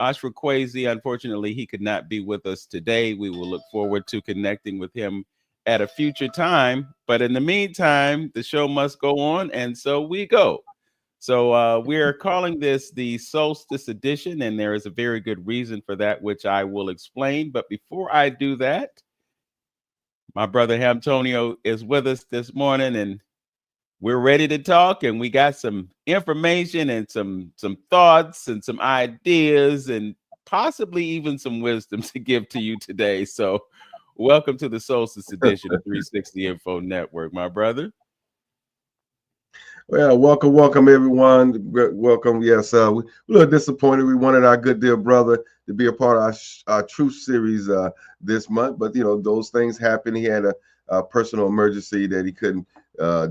Ashra Kwesi. Unfortunately, he could not be with us today. We will look forward to connecting with him at a future time. But in the meantime, the show must go on, and so we go. So we are calling this the Solstice Edition, and there is a very good reason for that, which I will explain. But before I do that, my brother Antonio is with us this morning, and we're ready to talk. And we got some information and some thoughts and some ideas and possibly even some wisdom to give to you today. So welcome to the Solstice Edition of 360 Info Network, my brother. Well, welcome everyone. Welcome. Yes, we're a little disappointed. We wanted our good dear brother to be a part of our Truth series this month, but those things happen. He had a personal emergency that he couldn't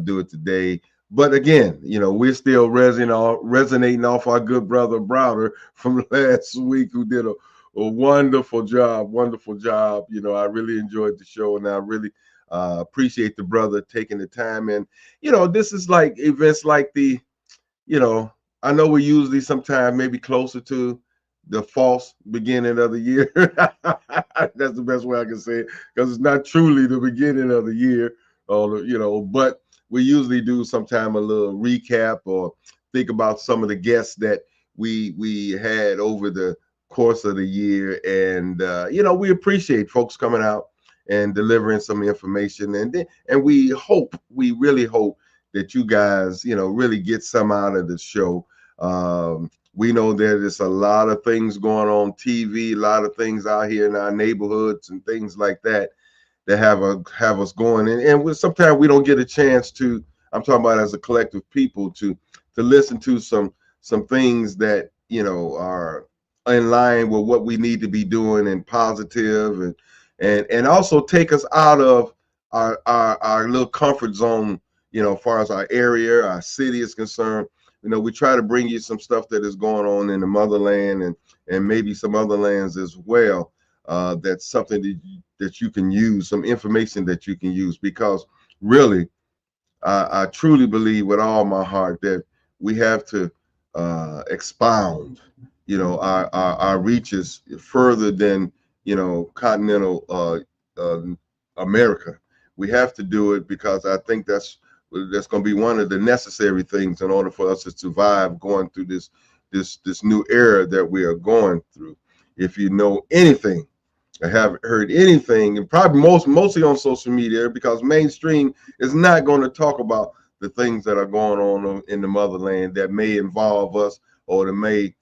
do it today. But again, we're still resonating off our good brother Browder from last week, who did a wonderful job. Wonderful job. I really enjoyed the show, and I really appreciate the brother taking the time. And this is like events like I know we usually sometimes maybe closer to the false beginning of the year. That's the best way I can say it, because it's not truly the beginning of the year, or but we usually do sometime a little recap or think about some of the guests that we had over the course of the year. And we appreciate folks coming out and delivering some information, and we really hope that you guys really get some out of the show. We know there's a lot of things going on TV, a lot of things out here in our neighborhoods and things like that have us going, and sometimes we don't get a chance to, I'm talking about as a collective people, to listen to some things that are in line with what we need to be doing, and positive, and also take us out of our little comfort zone, as far as our area, our city is concerned. We try to bring you some stuff that is going on in the motherland, and maybe some other lands as well. That's something that you can use, some information that you can use, because really, I truly believe with all my heart that we have to expound, our reaches further than continental America. We have to do it, because I think that's going to be one of the necessary things in order for us to survive going through this new era that we are going through. If you know anything, I haven't heard anything, and probably mostly on social media, because mainstream is not going to talk about the things that are going on in the motherland that may involve us, or that may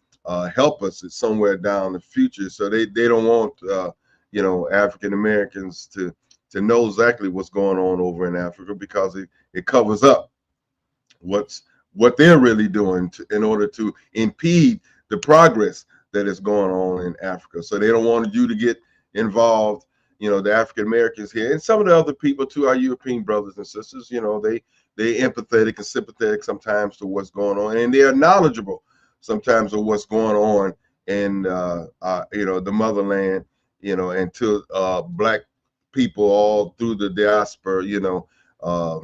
help us somewhere down the future. So they don't want African Americans to know exactly what's going on over in Africa, because it covers up what they're really doing in order to impede the progress that is going on in Africa. So they don't want you to get involved. The African Americans here, and some of the other people too, our European brothers and sisters, they empathetic and sympathetic sometimes to what's going on, and they are knowledgeable sometimes of what's going on in the motherland, and to black people all through the diaspora.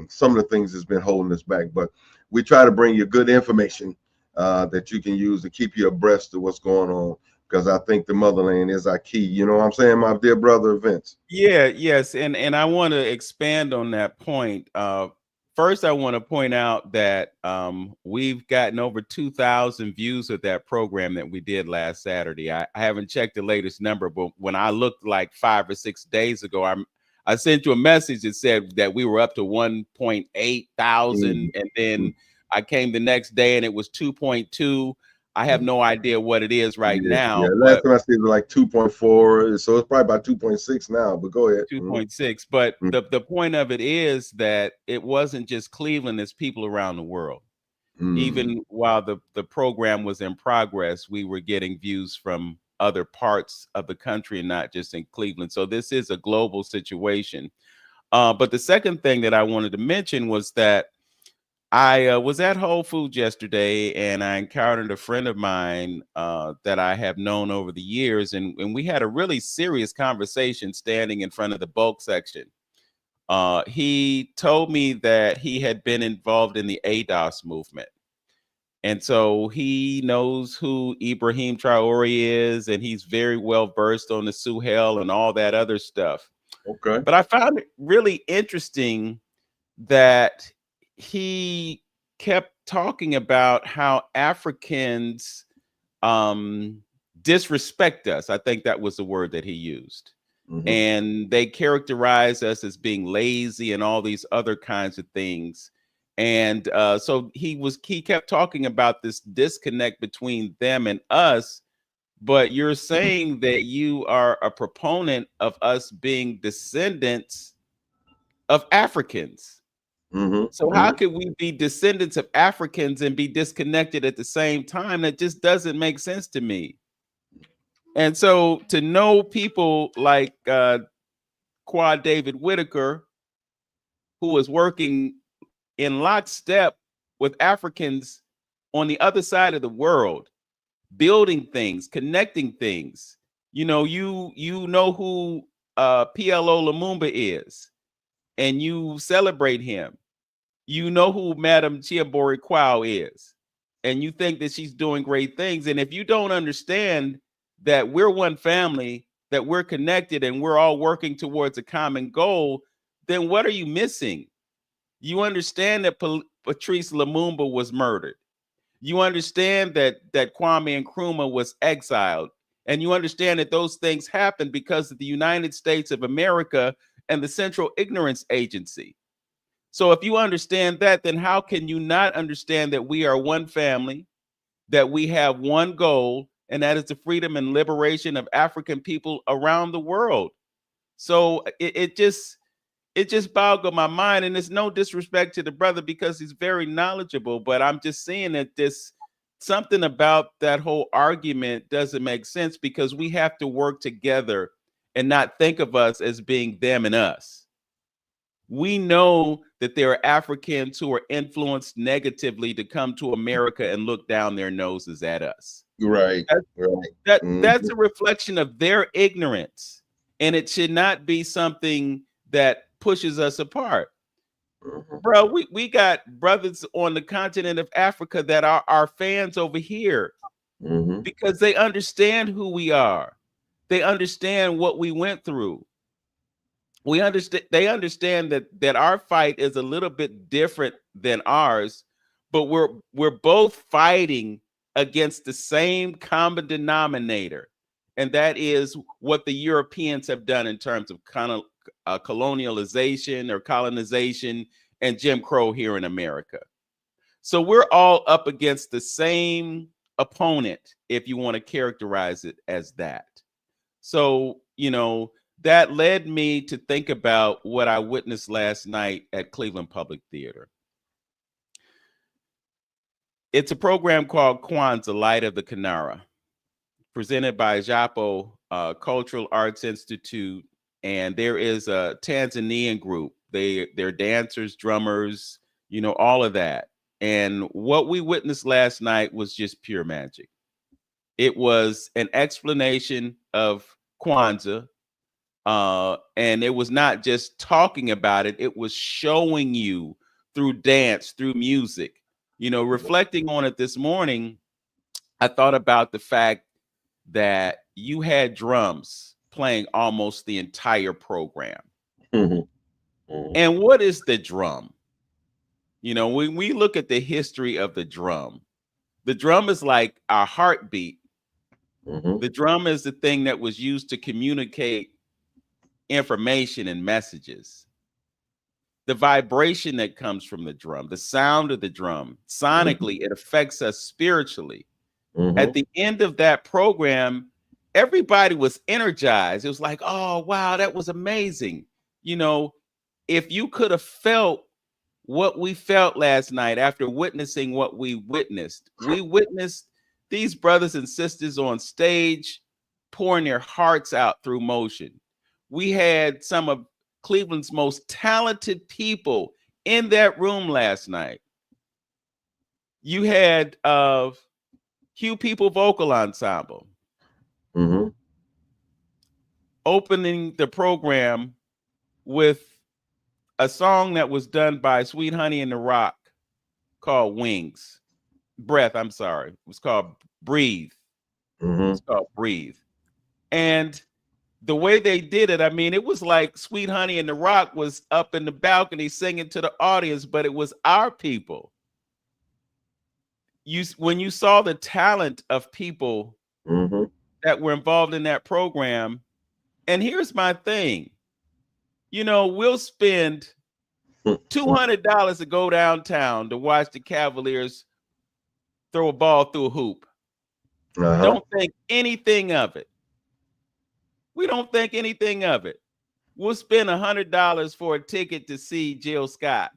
Some of the things that's been holding us back, but we try to bring you good information that you can use to keep you abreast of what's going on, because I think the motherland is our key. You know what I'm saying, my dear brother Vince? Yeah, yes, and I want to expand on that point. First, I want to point out that we've gotten over 2,000 views of that program that we did last Saturday. I haven't checked the latest number, but when I looked like 5 or 6 days ago, I sent you a message that said that we were up to 1.8 thousand, and then I came the next day and it was 2.2. I have no idea what it is right now. Last time I see it was like 2.4, so it's probably about 2.6 now. But go ahead. 2.6. But the point of it is that it wasn't just Cleveland; it's people around the world. Even while the program was in progress, we were getting views from other parts of the country, and not just in Cleveland. So this is a global situation. But the second thing that I wanted to mention was that I was at Whole Foods yesterday, and I encountered a friend of mine that I have known over the years, and we had a really serious conversation standing in front of the bulk section. He told me that he had been involved in the ADOS movement, And so he knows who Ibrahim Traore is, and he's very well versed on the Suhel and all that other stuff. Okay. But I found it really interesting that he kept talking about how Africans disrespect us. I think that was the word that he used. And they characterize us as being lazy and all these other kinds of things. And so he kept talking about this disconnect between them and us. But you're saying that you are a proponent of us being descendants of Africans. So how could we be descendants of Africans and be disconnected at the same time? That just doesn't make sense to me. And so to know people like Quad David Whitaker, who was working in lockstep with Africans on the other side of the world, building things, connecting things. You know who PLO Lumumba is, and you celebrate him. You know who Madam Chiabori Kwao is, and you think that she's doing great things. And if you don't understand that we're one family, that we're connected, and we're all working towards a common goal, then what are you missing? You understand that Patrice Lumumba was murdered. You understand that Kwame Nkrumah was exiled. And you understand that those things happened because of the United States of America and the Central Ignorance Agency. So if you understand that, then how can you not understand that we are one family, that we have one goal, and that is the freedom and liberation of African people around the world? So it just boggled my mind, and it's no disrespect to the brother because he's very knowledgeable, but I'm just seeing that something about that whole argument doesn't make sense, because we have to work together and not think of us as being them and us. We know that there are Africans who are influenced negatively to come to America and look down their noses at us. Right. That's a reflection of their ignorance, and it should not be something that pushes us apart. Bro, we got brothers on the continent of Africa that are our fans over here because they understand who we are. They understand what we went through. They understand that our fight is a little bit different than ours, but we're both fighting against the same common denominator, and that is what the Europeans have done in terms of colonialization or colonization and Jim Crow here in America. So we're all up against the same opponent, if you want to characterize it as that. So, that led me to think about what I witnessed last night at Cleveland Public Theater. It's a program called Kwanzaa, Light of the Kinara, presented by Japo Cultural Arts Institute. And there is a Tanzanian group. They're dancers, drummers, all of that. And what we witnessed last night was just pure magic. It was an explanation of Kwanzaa. And it was not just talking about it. It was showing you through dance, through music. Reflecting on it this morning, I thought about the fact that you had drums playing almost the entire program. And what is the drum? When we look at the history of the drum is like our heartbeat. The drum is the thing that was used to communicate information and messages. The vibration that comes from the drum, the sound of the drum, sonically, it affects us spiritually. At the end of that program, everybody was energized. It was like, oh, wow, that was amazing. If you could have felt what we felt last night after witnessing what we witnessed these brothers and sisters on stage pouring their hearts out through motion. We had some of Cleveland's most talented people in that room last night. You had Hugh People Vocal Ensemble opening the program with a song that was done by Sweet Honey and the Rock called Wings. Breath. I'm sorry. It was called Breathe. Mm-hmm. It's called Breathe. And the way they did it, I mean, it was like Sweet Honey and the Rock was up in the balcony singing to the audience, but it was our people. When you saw the talent of people Mm-hmm. that were involved in that program, and here's my thing, we'll spend $200 to go downtown to watch the Cavaliers throw a ball through a hoop. Uh-huh. Don't think anything of it. We don't think anything of it. We'll spend $100 for a ticket to see Jill Scott.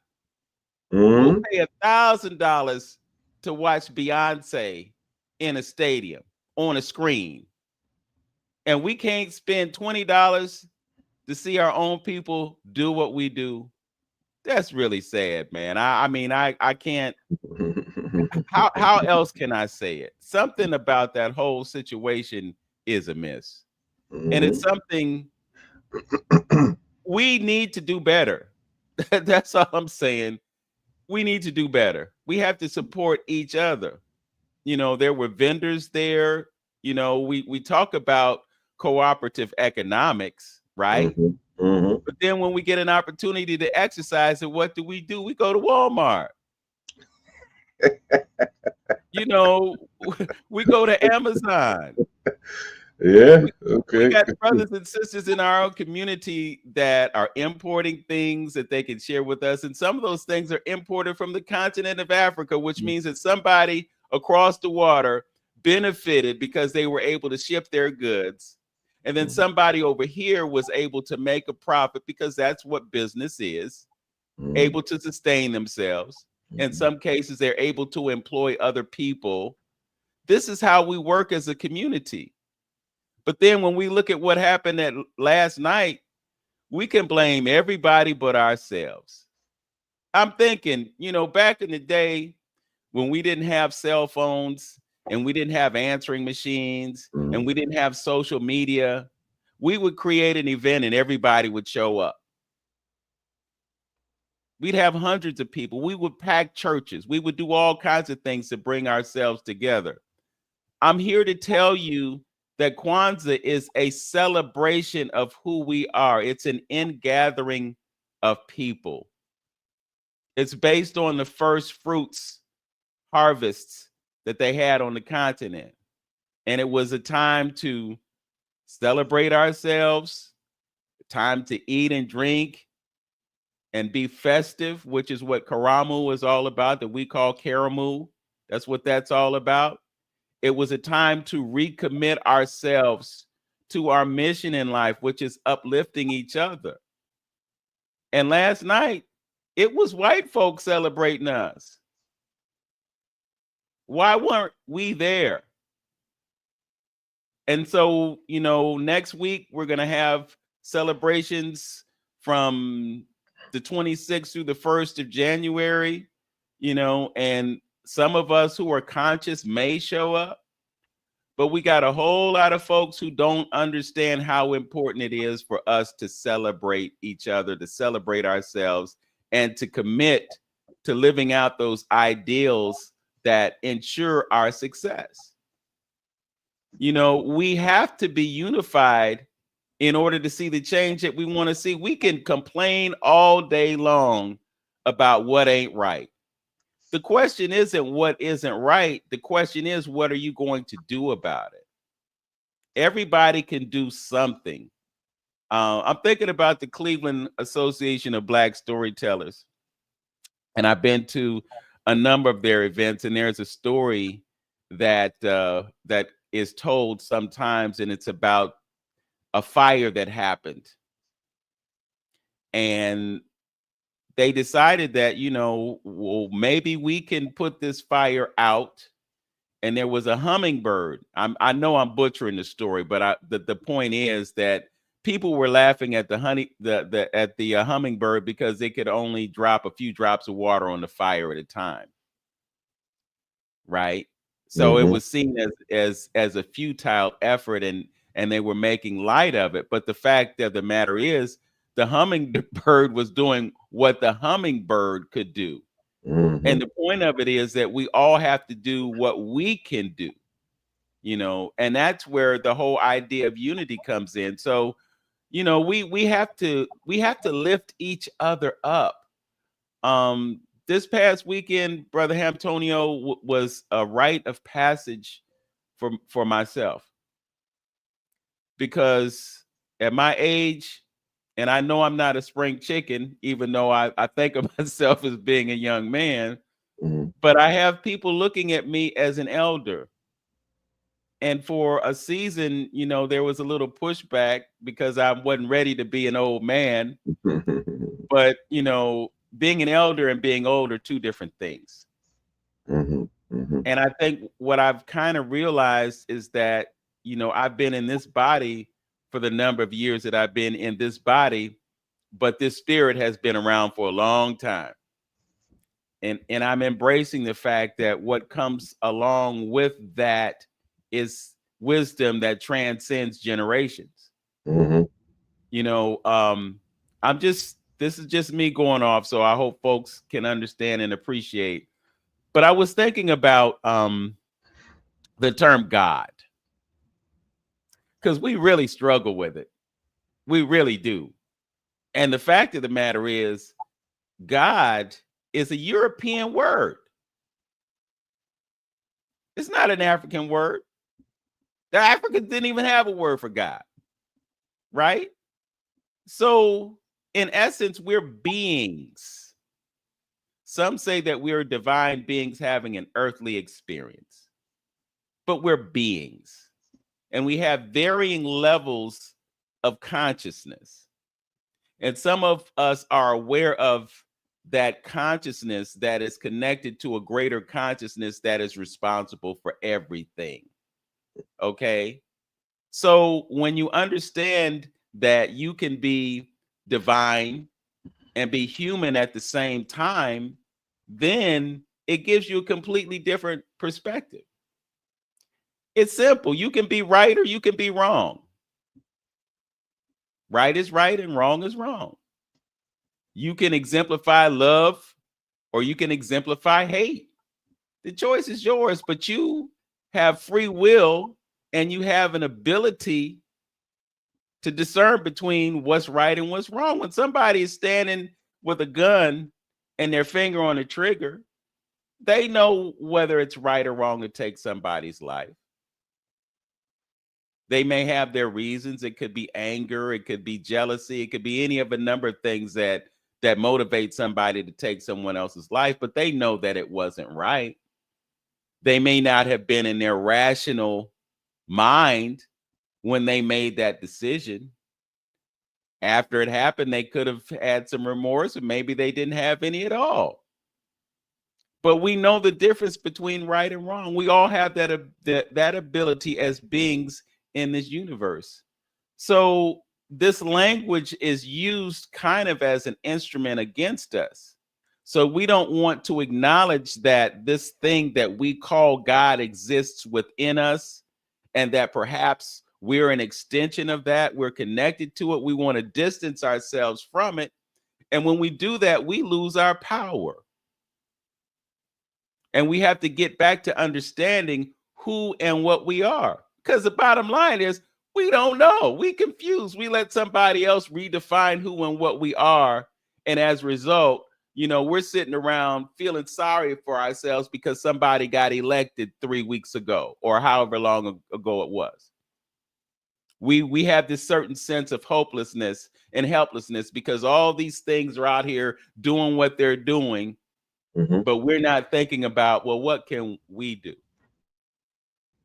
We'll pay $1,000 to watch Beyonce in a stadium on a screen. And we can't spend $20 to see our own people do what we do. That's really sad, man. I can't. How else can I say it? Something about that whole situation is amiss. And it's something we need to do better. That's all I'm saying. We need to do better. We have to support each other. There were vendors there. We talk about cooperative economics, right? But then when we get an opportunity to exercise it, what do? We go to Walmart. We go to Amazon. Yeah. Okay. We got brothers and sisters in our own community that are importing things that they can share with us. And some of those things are imported from the continent of Africa, which means that somebody across the water benefited because they were able to ship their goods. And then somebody over here was able to make a profit because that's what business is, able to sustain themselves. In some cases, they're able to employ other people. This is how we work as a community. But then when we look at what happened at last night, we can blame everybody but ourselves. I'm thinking, back in the day when we didn't have cell phones and we didn't have answering machines and we didn't have social media, we would create an event and everybody would show up. We'd have hundreds of people. We would pack churches. We would do all kinds of things to bring ourselves together. I'm here to tell you that Kwanzaa is a celebration of who we are. It's an ingathering of people. It's based on the first fruits harvests that they had on the continent. And it was a time to celebrate ourselves, time to eat and drink and be festive, which is what Karamu is all about, that we call Karamu. That's what that's all about. It was a time to recommit ourselves to our mission in life, which is uplifting each other. And last night, it was white folks celebrating us. Why weren't we there? And so, next week, we're going to have celebrations from the 26th through the 1st of January, and some of us who are conscious may show up, but we got a whole lot of folks who don't understand how important it is for us to celebrate each other, to celebrate ourselves, and to commit to living out those ideals that ensure our success. We have to be unified in order to see the change that we want to see. We can complain all day long about what ain't right. The question isn't what isn't right. The question is, what are you going to do about it? Everybody can do something. I'm thinking about the Cleveland Association of Black Storytellers, and I've been to a number of their events, and there's a story that is told sometimes, and it's about a fire that happened. And they decided that, well, maybe we can put this fire out. And there was a hummingbird. I know I'm butchering the story, but the point is that people were laughing at the hummingbird because it could only drop a few drops of water on the fire at a time. Right. So it was seen as a futile effort, and they were making light of it. But the fact of the matter is, the hummingbird was doing what the hummingbird could do. And the point of it is that we all have to do what we can do, and that's where the whole idea of unity comes in. So, we have to lift each other up. This past weekend, Brother Antonio, was a rite of passage for myself, because at my age, and I know I'm not a spring chicken, even though I think of myself as being a young man, but I have people looking at me as an elder. And for a season, there was a little pushback because I wasn't ready to be an old man. But, being an elder and being old are two different things. And I think what I've kind of realized is that, I've been in this body for the number of years that I've been in this body, but this spirit has been around for a long time. And I'm embracing the fact that what comes along with that is wisdom that transcends generations. This is just me going off, so I hope folks can understand and appreciate. But I was thinking about the term God, because we really struggle with it. We really do. And the fact of the matter is, God is a European word. It's not an African word. The Africans didn't even have a word for God, right? So, in essence, we're beings. Some say that we're divine beings having an earthly experience, but we're beings, and we have varying levels of consciousness. And some of us are aware of that consciousness that is connected to a greater consciousness that is responsible for everything. Okay. So when you understand that you can be divine and be human at the same time, then it gives you a completely different perspective. It's simple. You can be right or you can be wrong. Right is right and wrong is wrong. You can exemplify love or you can exemplify hate. The choice is yours, but you have free will and you have an ability to discern between what's right and what's wrong. When somebody is standing with a gun and their finger on the trigger, they know whether it's right or wrong to take somebody's life. They may have their reasons. It could be anger, it could be jealousy, it could be any of a number of things that motivate somebody to take someone else's life, but they know that it wasn't right. They may not have been in their rational mind when they made that decision. After it happened, they could have had some remorse, and maybe they didn't have any at all. But we know the difference between right and wrong. We all have that ability as beings in this universe. So this language is used kind of as an instrument against us. So we don't want to acknowledge that this thing that we call God exists within us, and that perhaps we're an extension of that. We're connected to it. We want to distance ourselves from it. And when we do that, we lose our power. And we have to get back to understanding who and what we are. Because the bottom line is, we don't know. We confused. We let somebody else redefine who and what we are. And as a result, we're sitting around feeling sorry for ourselves because somebody got elected 3 weeks ago or however long ago it was. We have this certain sense of hopelessness and helplessness because all these things are out here doing what they're doing, but we're not thinking about, well, what can we do?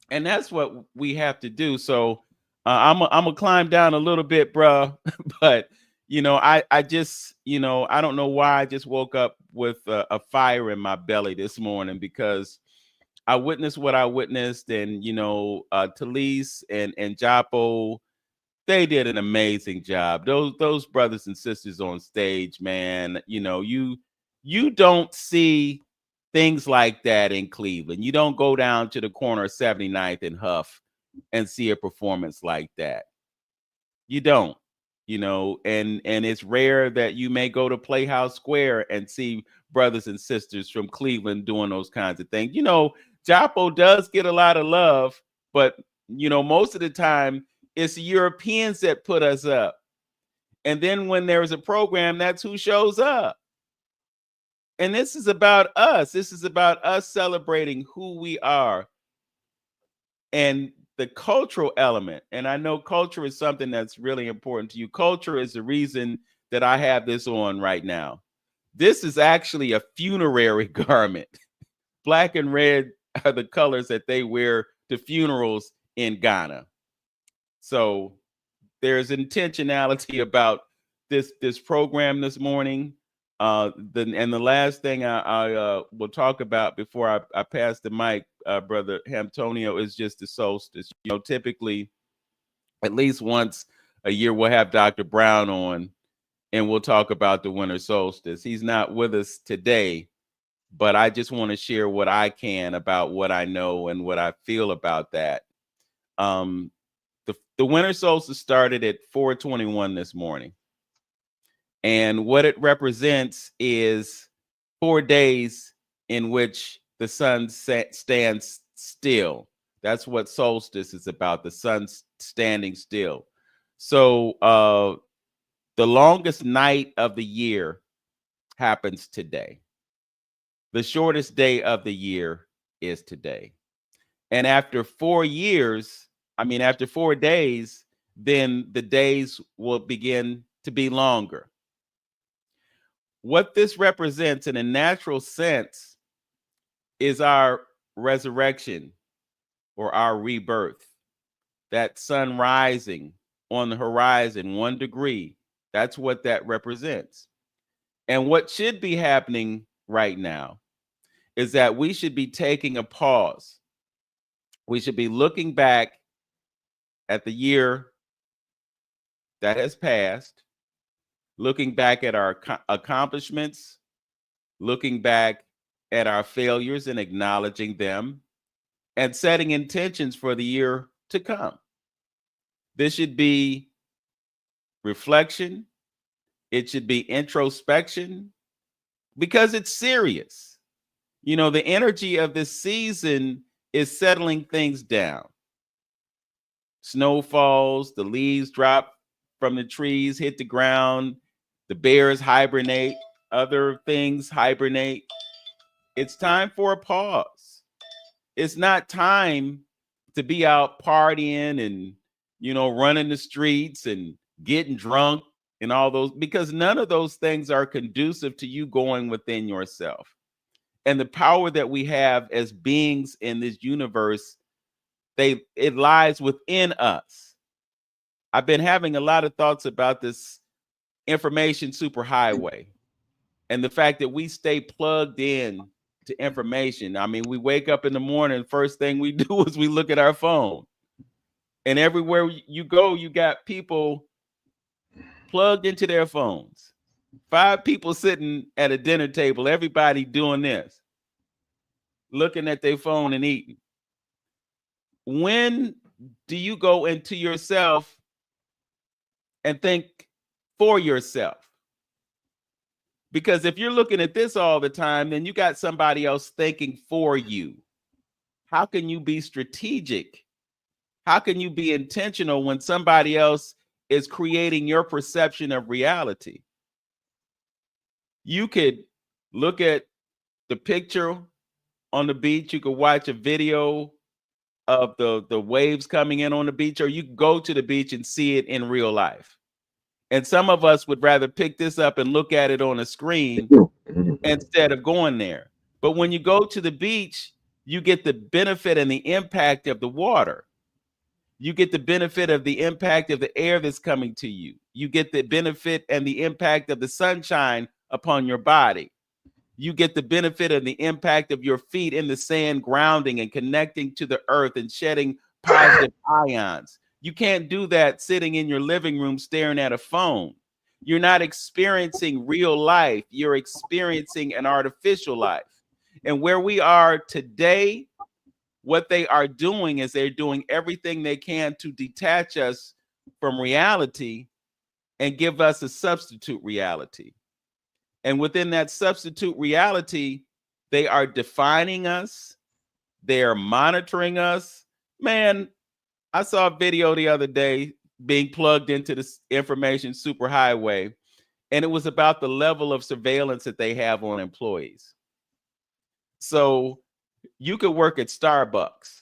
And that's what we have to do. So I'm gonna climb down a little bit, bro. But I just I don't know why I just woke up with a fire in my belly this morning, because I witnessed what I witnessed, and Talise and Japo, they did an amazing job. Those brothers and sisters on stage, man. You don't see things like that in Cleveland. You don't go down to the corner of 79th and Huff and see a performance like that. You don't, and it's rare that you may go to Playhouse Square and see brothers and sisters from Cleveland doing those kinds of things. You know, Japo does get a lot of love, but you know, most of the time it's the Europeans that put us up. And then when there's a program, that's who shows up. And this is about us. This is about us celebrating who we are and the cultural element. And I know culture is something that's really important to you. Culture is the reason that I have this on right now. This is actually a funerary garment. Black and red are the colors that they wear to funerals in Ghana. So there's intentionality about this program this morning. The last thing I will talk about before I pass the mic, Brother Antonio, is just the solstice. You know, typically, at least once a year, we'll have Dr. Brown on, and we'll talk about the winter solstice. He's not with us today, but I just want to share what I can about what I know and what I feel about that. The winter solstice started at 4:21 this morning. And what it represents is 4 days in which the sun stands still. That's what solstice is about, the sun standing still. So the longest night of the year happens today. The shortest day of the year is today. And after 4 years, after 4 days, then the days will begin to be longer. What this represents in a natural sense is our resurrection or our rebirth. That sun rising on the horizon, 1 degree, that's what that represents. And what should be happening right now is that we should be taking a pause. We should be looking back at the year that has passed, looking back at our accomplishments, looking back at our failures and acknowledging them, and setting intentions for the year to come. This should be reflection. It should be introspection, because it's serious. You know, the energy of this season is settling things down. Snow falls, the leaves drop from the trees, hit the ground, the bears hibernate, other things hibernate. It's time for a pause. It's not time to be out partying and, you know, running the streets and getting drunk and all those, because none of those things are conducive to you going within yourself. And the power that we have as beings in this universe, it lies within us. I've been having a lot of thoughts about this information superhighway and the fact that we stay plugged in to information. I mean, we wake up in the morning, first thing we do is we look at our phone. And everywhere you go, you got people plugged into their phones. 5 people sitting at a dinner table, everybody doing this, looking at their phone and eating. When do you go into yourself and think for yourself? Because if you're looking at this all the time, then you got somebody else thinking for you. How can you be strategic? How can you be intentional when somebody else is creating your perception of reality? You could look at the picture on the beach. You could watch a video of the waves coming in on the beach, or you go to the beach and see it in real life. And some of us would rather pick this up and look at it on a screen instead of going there. But when you go to the beach, you get the benefit and the impact of the water. You get the benefit of the impact of the air that's coming to you. You get the benefit and the impact of the sunshine upon your body. You get the benefit of the impact of your feet in the sand, grounding and connecting to the earth and shedding positive ions. You can't do that sitting in your living room staring at a phone. You're not experiencing real life. You're experiencing an artificial life. And where we are today, what they are doing is they're doing everything they can to detach us from reality and give us a substitute reality. And within that substitute reality, they are defining us. They are monitoring us. Man, I saw a video the other day being plugged into the information superhighway, and it was about the level of surveillance that they have on employees. So you could work at Starbucks,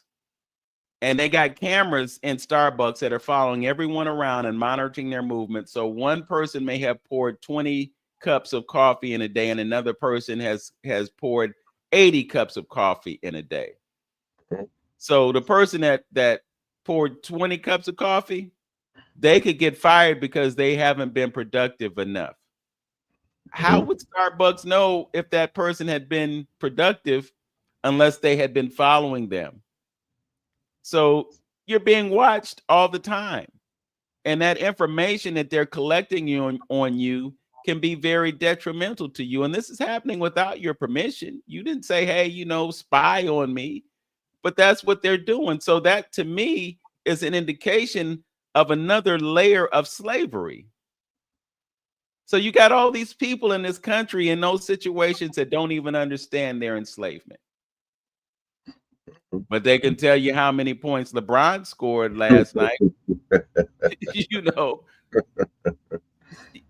and they got cameras in Starbucks that are following everyone around and monitoring their movement. So one person may have poured 20 cups of coffee in a day, and another person has poured 80 cups of coffee in a day. So the person that poured 20 cups of coffee, they could get fired because they haven't been productive enough. How would Starbucks know if that person had been productive unless they had been following them? So you're being watched all the time. And that information that they're collecting on you can be very detrimental to you. And this is happening without your permission. You didn't say, hey, spy on me. But that's what they're doing. So that, to me, is an indication of another layer of slavery. So you got all these people in this country in those situations that don't even understand their enslavement. But they can tell you how many points LeBron scored last night.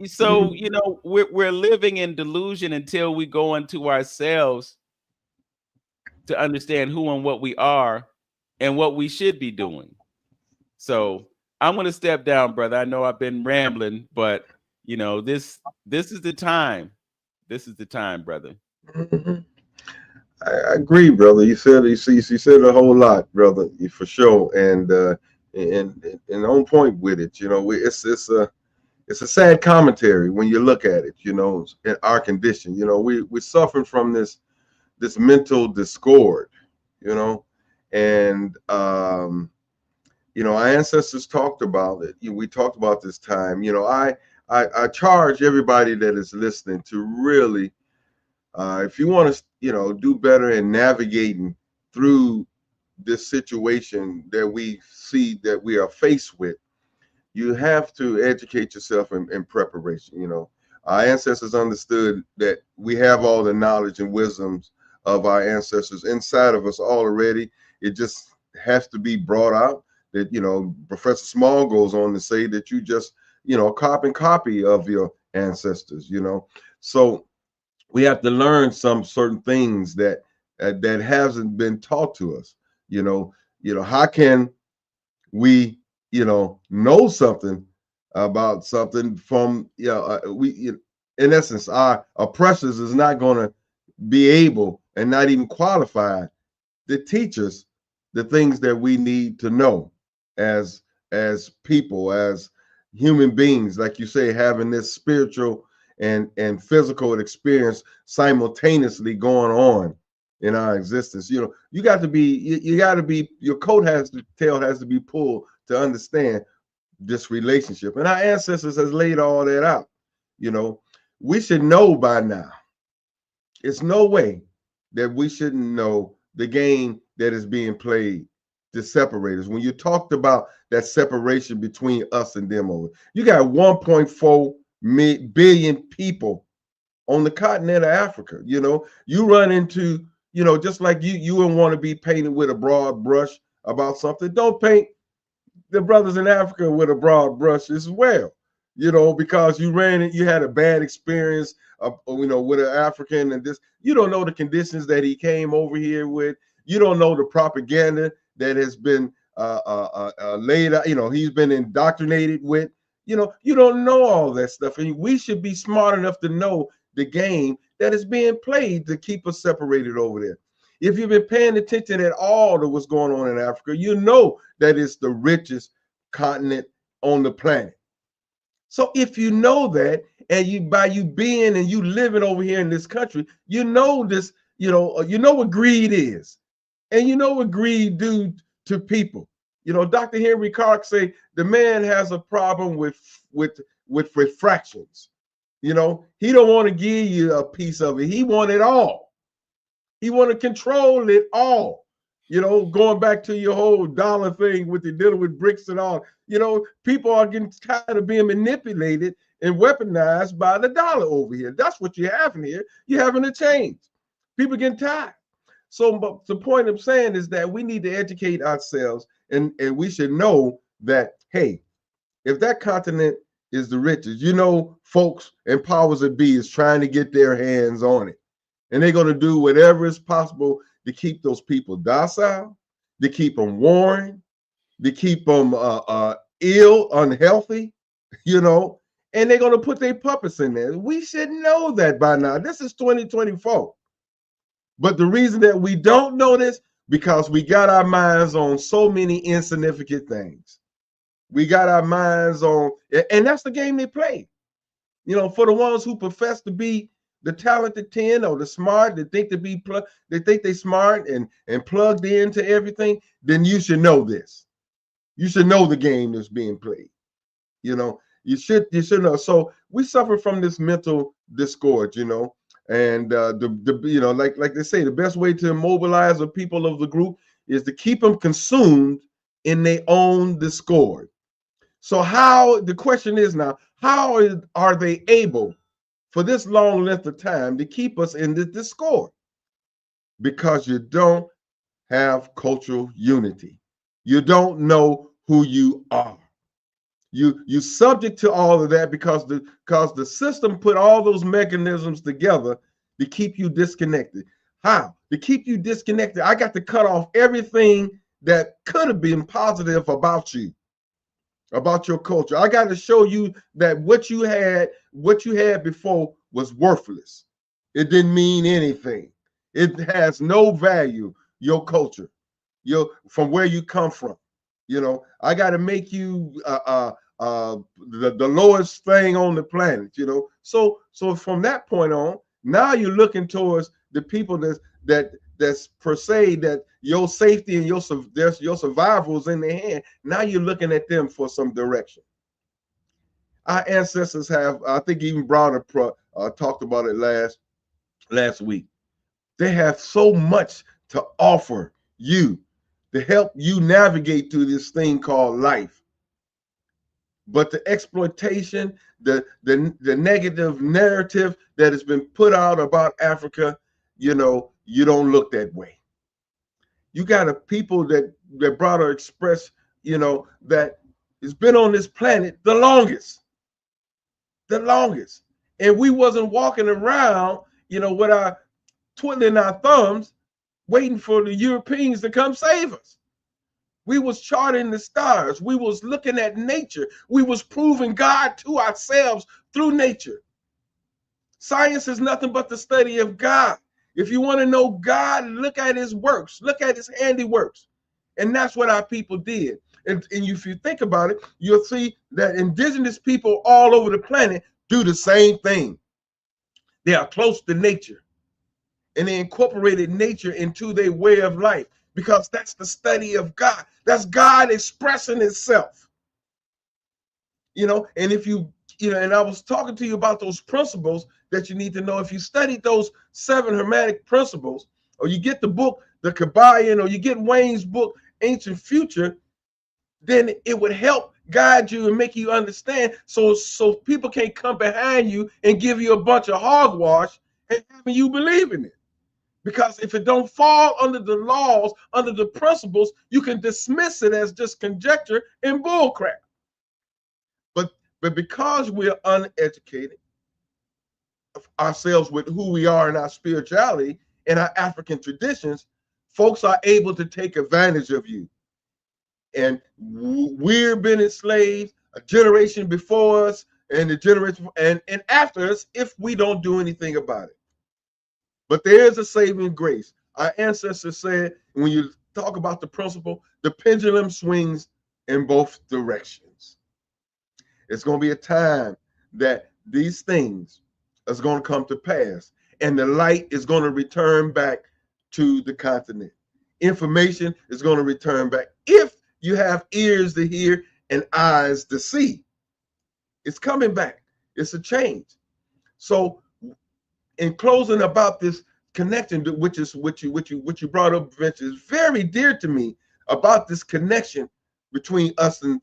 So, we're living in delusion until we go into ourselves to understand who and what we are and what we should be doing. So I'm going to step down, brother. I know I've been rambling, but this is the time. This is the time, brother. I agree, brother. You said a whole lot, brother, for sure, and on point with it. It's a sad commentary when you look at it. In our condition, we're suffering from this mental discord. And our ancestors talked about it. We talked about this time. I charge everybody that is listening to really, if you want to, do better in navigating through this situation that we see that we are faced with, you have to educate yourself in preparation. Our ancestors understood that we have all the knowledge and wisdoms of our ancestors inside of us already. It just has to be brought out. That Professor Small goes on to say that you just carbon copy of your ancestors. So we have to learn some certain things that hasn't been taught to us. How can we know something about something from we in essence, our oppressors is not going to be able and not even qualified to teach us the things that we need to know as people, as human beings, like you say, having this spiritual and physical experience simultaneously going on in our existence. You got to be, your tail has to be pulled to understand this relationship. And our ancestors has laid all that out. We should know by now. It's no way that we shouldn't know the game that is being played to separate us. When you talked about that separation between us and them, you got 1.4 billion people on the continent of Africa. You run into, just like you wouldn't want to be painted with a broad brush about something. Don't paint the brothers in Africa with a broad brush as well, because you had a bad experience with an African, and this, you don't know the conditions that he came over here with. You don't know the propaganda that has been laid out, he's been indoctrinated with. You don't know all that stuff. And we should be smart enough to know the game that is being played to keep us separated over there. If you've been paying attention at all to what's going on in Africa, you know that it's the richest continent on the planet. So if you know that, and by you being and you living over here in this country, you know this, what greed is, and what greed do to people. Dr. Henry Clark say the man has a problem with refractions. He don't want to give you a piece of it. He want it all. He want to control it all. You know, going back to your whole dollar thing with the dealing with bricks and all, you know, people are getting tired of being manipulated and weaponized by the dollar over here. That's what you're having here. You're having a change. People getting tired. So but the point I'm saying is that we need to educate ourselves, and we should know that, hey, if that continent is the richest, you know, folks and powers that be is trying to get their hands on it. And they're going to do whatever is possible to keep those people docile, to keep them warring, to keep them ill, unhealthy, you know, and they're going to put their puppets in there. We should know that by now. This is 2024. But the reason that we don't know this, because we got our minds on so many insignificant things. We got our minds on, and that's the game they play. You know, for the ones who profess to be the talented 10 or the smart, they think they're smart and plugged into everything, then you should know this. You should know the game that's being played. You know, you should know. So we suffer from this mental discord, you know, and the you know, like they say, the best way to immobilize the people of the group is to keep them consumed in their own discord. So the question is now, how are they able for this long length of time to keep us in this discord? Because you don't have cultural unity. You don't know who you are. You subject to all of that because the system put all those mechanisms together to keep you disconnected. How? To keep you disconnected, I got to cut off everything that could have been positive about you, about your culture. I got to show you that what you had before was worthless. It didn't mean anything. It has no value. Your culture, from where you come from. You know, I got to make you the lowest thing on the planet. You know, so from that point on, now you're looking towards the people that's per se that your safety and your survival is in their hand. Now you're looking at them for some direction. Our ancestors have, I think even Browder talked about it last week. They have so much to offer you to help you navigate through this thing called life. But the exploitation, the negative narrative that has been put out about Africa, you know, you don't look that way. You got a people that Browder expressed, you know, that has been on this planet the longest. And we wasn't walking around, you know, with our twiddling our thumbs, waiting for the Europeans to come save us. We was charting the stars. We was looking at nature. We was proving God to ourselves through nature. Science is nothing but the study of God. If you want to know God, look at his works, look at his handiworks. And that's what our people did. And if you think about it, you'll see that indigenous people all over the planet do the same thing. They are close to nature. And they incorporated nature into their way of life because that's the study of God. That's God expressing himself. You know, and if you know, and I was talking to you about those principles that you need to know. If you study those 7 Hermetic principles, or you get the book, the Kabbalion, or you get Wayne's book, Ancient Future, then it would help guide you and make you understand so people can't come behind you and give you a bunch of hogwash and having you believe in it. Because if it don't fall under the laws, under the principles, you can dismiss it as just conjecture and bullcrap. But because we're uneducated ourselves with who we are in our spirituality and our African traditions, folks are able to take advantage of you. And we've been enslaved, a generation before us and the generation and after us, if we don't do anything about it. But there is a saving grace. Our ancestors said, when you talk about the principle, the pendulum swings in both directions. It's going to be a time that these things is going to come to pass, and the light is going to return back to the continent. Information is going to return back. If you have ears to hear and eyes to see, it's coming back. It's a change. So in closing about this connection, which is what you brought up, Vince, is very dear to me about this connection between us and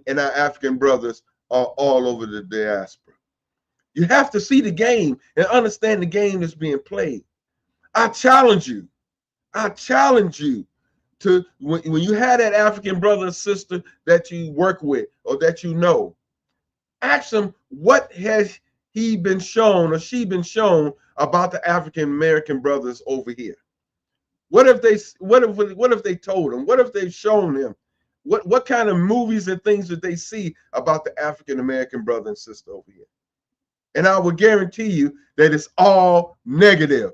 our African brothers all over the diaspora. You have to see the game and understand the game that's being played. I challenge you. I challenge you to when you have that African brother or sister that you work with or that you know, ask them what has he been shown or she been shown about the African American brothers over here. What if they told him? What if they've shown him? What kind of movies and things did they see about the African American brother and sister over here? And I will guarantee you that it's all negative.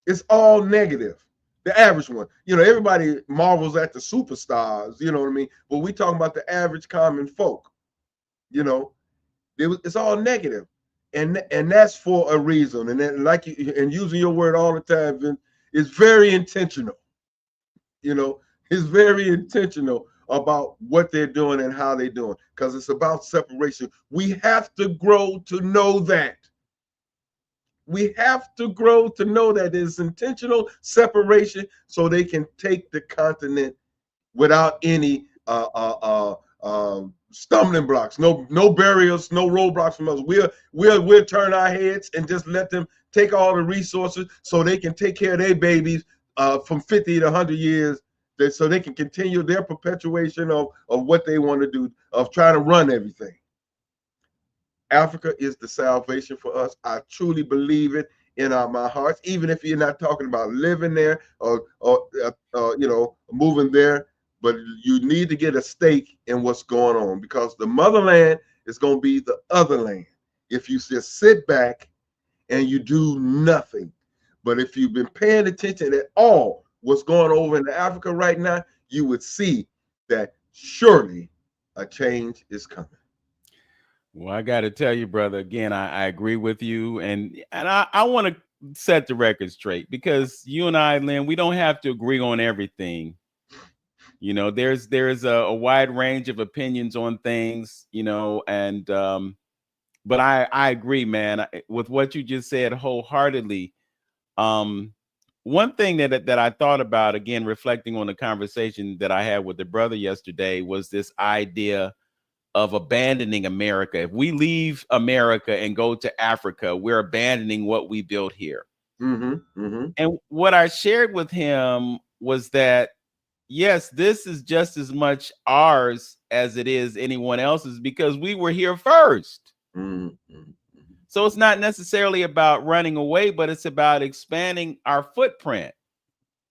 It's all negative. The average one. You know, everybody marvels at the superstars, you know what I mean? But we talking about the average common folk. You know, it's all negative. And that's for a reason. And then, like you, and using your word all the time, Vince, it's very intentional. You know, it's very intentional about what they're doing and how they're doing, because it's about separation. We have to grow to know that. We have to grow to know that there's intentional separation so they can take the continent without any stumbling blocks, no barriers, no roadblocks from us. We'll turn our heads and just let them take all the resources so they can take care of their babies from 50 to 100 years, so they can continue their perpetuation of what they want to do, of trying to run everything. Africa is the salvation for us. I truly believe it in my hearts, even if you're not talking about living there or you know, moving there. But you need to get a stake in what's going on, because the motherland is going to be the other land if you just sit back and you do nothing. But if you've been paying attention at all what's going over in Africa right now, you would see that surely a change is coming. Well, I got to tell you, brother, again, I agree with you. And I want to set the record straight, because you and I, Lynn, we don't have to agree on everything. You know, there's a wide range of opinions on things, you know, and but I agree, man, with what you just said wholeheartedly. One thing that I thought about, again, reflecting on the conversation that I had with the brother yesterday, was this idea of abandoning America. If we leave America and go to Africa, we're abandoning what we built here. And what I shared with him was that, yes, this is just as much ours as it is anyone else's, because we were here first. So it's not necessarily about running away, but it's about expanding our footprint.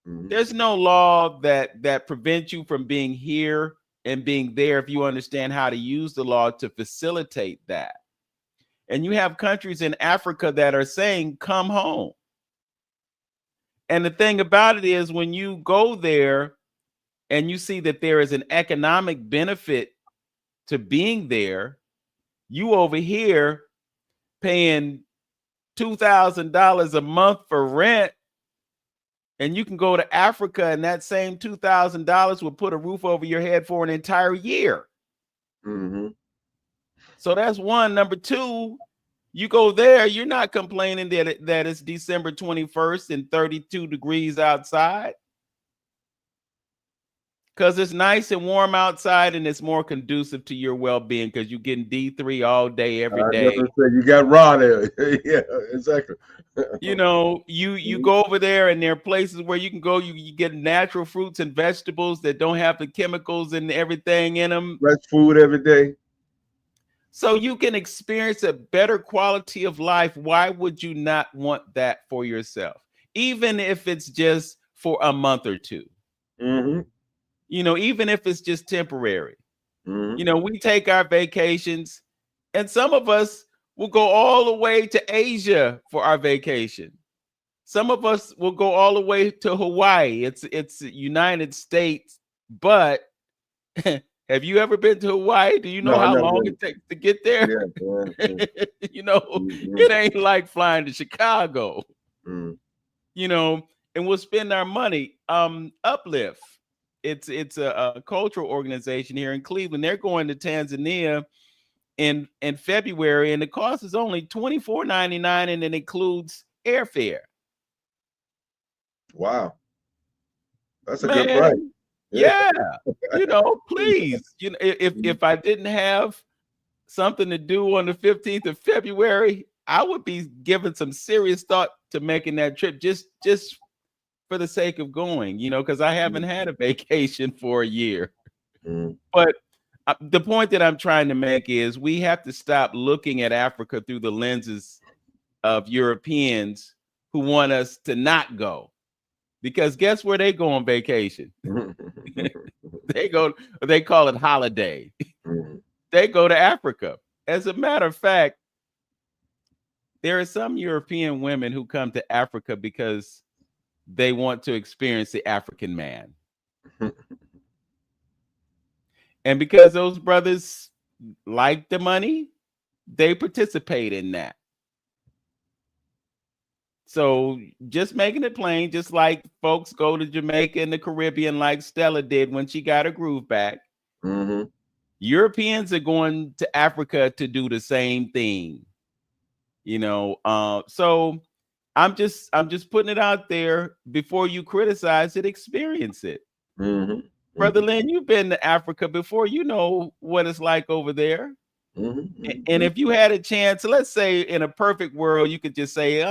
There's no law that prevents you from being here and being there if you understand how to use the law to facilitate that. And you have countries in Africa that are saying, come home. And the thing about it is, when you go there and you see that there is an economic benefit to being there, you over here paying $2,000 a month for rent, and you can go to Africa and that same $2,000 will put a roof over your head for an entire year. So that's one. Number two, you go there, you're not complaining that it's December 21st and 32 degrees outside, because it's nice and warm outside, and it's more conducive to your well-being because you're getting D3 all day, every day. You got raw there. Yeah, exactly. You know, you go over there, and there are places where you can go, you get natural fruits and vegetables that don't have the chemicals and everything in them. Fresh food every day. So you can experience a better quality of life. Why would you not want that for yourself? Even if it's just for a month or two. You know, even if it's just temporary. You know, we take our vacations, and some of us will go all the way to Asia for our vacation. Some of us will go all the way to Hawaii. It's United States, but have you ever been to Hawaii? Do you know how long it takes to get there? Yeah. You know, it ain't like flying to Chicago. You know, and we'll spend our money. Uplift. It's a cultural organization here in Cleveland. They're going to Tanzania in February, and the cost is only $24.99, and it includes airfare. Wow. That's a good price. Man, yeah, please, if I didn't have something to do on the 15th of February, I would be giving some serious thought to making that trip just for the sake of going, because I haven't had a vacation for a year. Mm. But the point that I'm trying to make is we have to stop looking at Africa through the lenses of Europeans who want us to not go. Because guess where they go on vacation? They call it holiday. They go to Africa. As a matter of fact, there are some European women who come to Africa because they want to experience the African man. And because those brothers like the money, they participate in that. So just making it plain, just like folks go to Jamaica and the Caribbean like Stella did when she got her groove back. Mm-hmm. Europeans are going to Africa to do the same thing. So I'm just putting it out there. Before you criticize it, experience it. Mm-hmm. Brother Lynn, you've been to Africa before. You know what it's like over there. Mm-hmm. And if you had a chance, let's say in a perfect world, you could just say,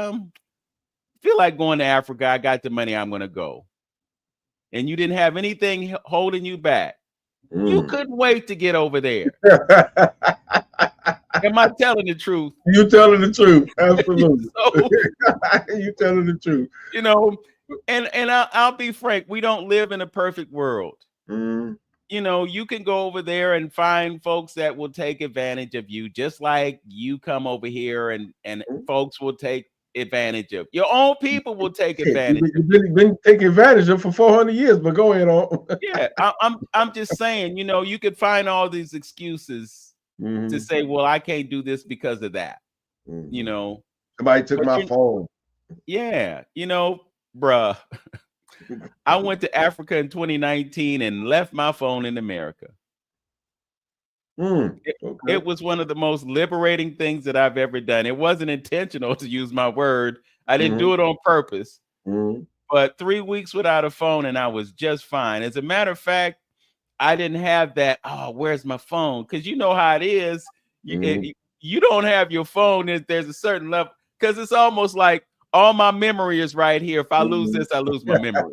feel like going to Africa. I got the money. I'm going to go. And you didn't have anything holding you back. You couldn't wait to get over there. Am I telling the truth? You telling the truth. Absolutely. You telling the truth. And I'll be frank, we don't live in a perfect world. You can go over there and find folks that will take advantage of you, just like you come over here and folks will take advantage of your own people will take advantage. You've been taking advantage of for 400 years, but go ahead on. Yeah, I'm just saying, you could find all these excuses to say, well, I can't do this because of that. Somebody took my phone. Yeah, bruh. I went to Africa in 2019 and left my phone in America. It was one of the most liberating things that I've ever done. It wasn't intentional, to use my word. I didn't do it on purpose. But 3 weeks without a phone and I was just fine. As a matter of fact, I didn't have that, oh, where's my phone? Because you know how it is. You don't have your phone. There's a certain level, because it's almost like all my memory is right here. If I lose this, I lose my memory.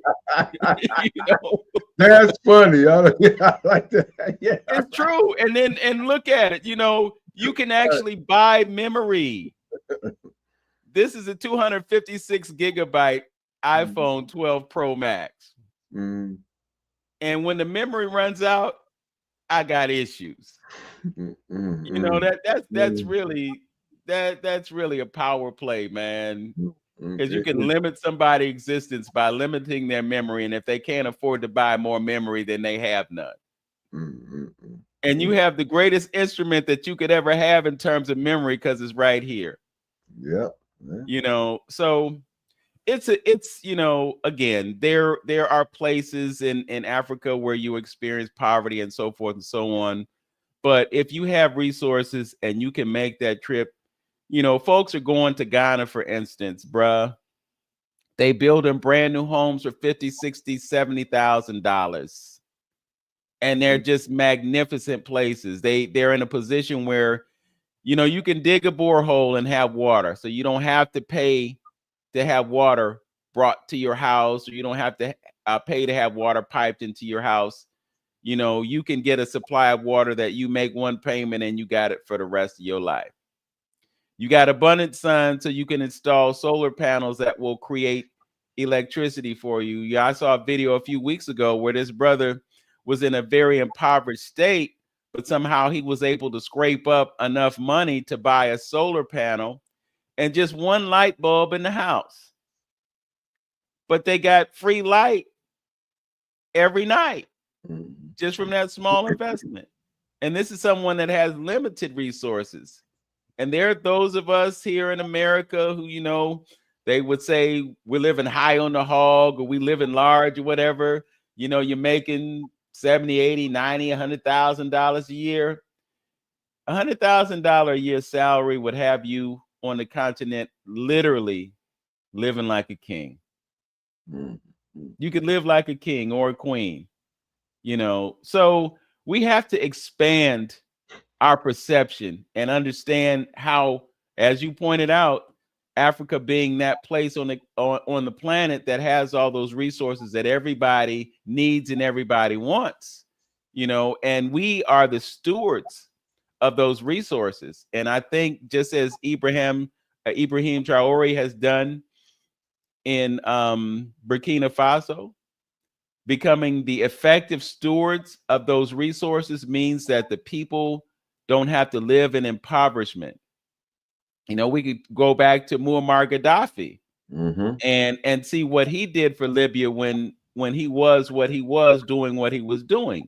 That's funny. I like that. Yeah, it's true. And look at it. You can actually buy memory. This is a 256 gigabyte iPhone 12 Pro Max. And when the memory runs out, I got issues. That's really a power play, man. Because you can limit somebody's existence by limiting their memory, and if they can't afford to buy more memory, then they have none. And you have the greatest instrument that you could ever have in terms of memory, because it's right here. Yeah. So it's again, there are places in Africa where you experience poverty and so forth and so on. But if you have resources and you can make that trip, folks are going to Ghana, for instance, bruh. They build them brand new homes for $50,000, $60,000, $70,000. And they're just magnificent places. They're in a position where, you can dig a borehole and have water. So you don't have to pay to have water brought to your house, or you don't have to pay to have water piped into your house. You can get a supply of water that you make one payment and you got it for the rest of your life. You got abundant sun, so you can install solar panels that will create electricity for you. Yeah, I saw a video a few weeks ago where this brother was in a very impoverished state, but somehow he was able to scrape up enough money to buy a solar panel and just one light bulb in the house. But they got free light every night just from that small investment. And this is someone that has limited resources. And there are those of us here in America who, they would say we're living high on the hog, or we live in large or whatever. You're making $70,000, $80,000, $90,000, $100,000 a year. $100,000 a year salary would have you on the continent literally living like a king. Mhm. You could live like a king or a queen, you know. So we have to expand our perception and understand how, as you pointed out, Africa being that place on the planet that has all those resources that everybody needs and everybody wants, you know, and we are the stewards of those resources. And I think just as Ibrahim Traore has done in Burkina Faso, becoming the effective stewards of those resources means that the people don't have to live in impoverishment. You know, we could go back to Muammar Gaddafi Mhm. and see what he did for Libya when he was what he was doing, what he was doing.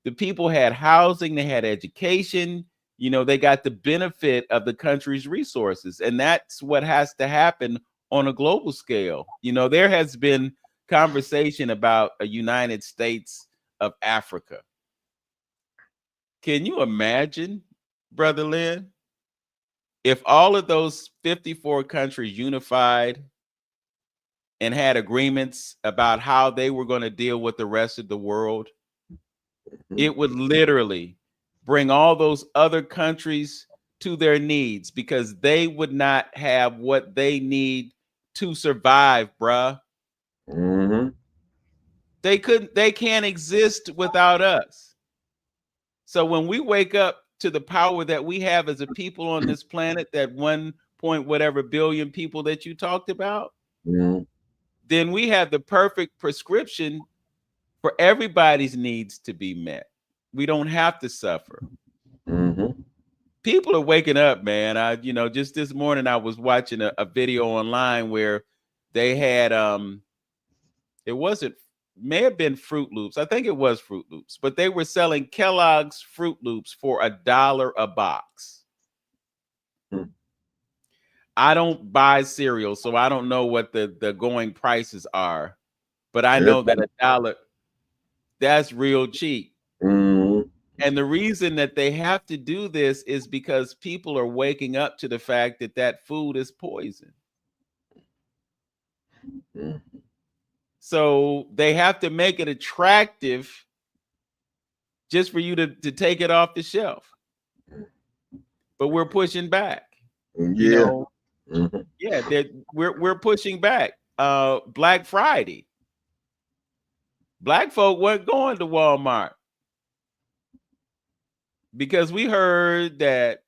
The people had housing, they had education, you know, they got the benefit of the country's resources. And that's what has to happen on a global scale. You know, there has been conversation about a United States of Africa. Can you imagine, Brother Lynn, if all of those 54 countries unified and had agreements about how they were going to deal with the rest of the world? It would literally bring all those other countries to their needs because they would not have what they need to survive, bruh. Mhm. They can't exist without us. So when we wake up to the power that we have as a people on this planet, that 1 point whatever billion people that you talked about, Mhm. then we have the perfect prescription for everybody's needs to be met. We don't have to suffer. Mhm. People are waking up, man. Just this morning I was watching a video online where they had it wasn't, may have been Fruit Loops. I think it was Fruit Loops, but they were selling Kellogg's Fruit Loops for $1 a box. Mhm. I don't buy cereal, so I don't know what the going prices are, but I Yep. know that $1, that's real cheap. Mhm. And the reason that they have to do this is because people are waking up to the fact that that food is poison. Mhm. So they have to make it attractive just for you to take it off the shelf. But we're pushing back. You Yeah. know, Mhm. yeah, we're pushing back. Black Friday. Black folk weren't going to Walmart because we heard that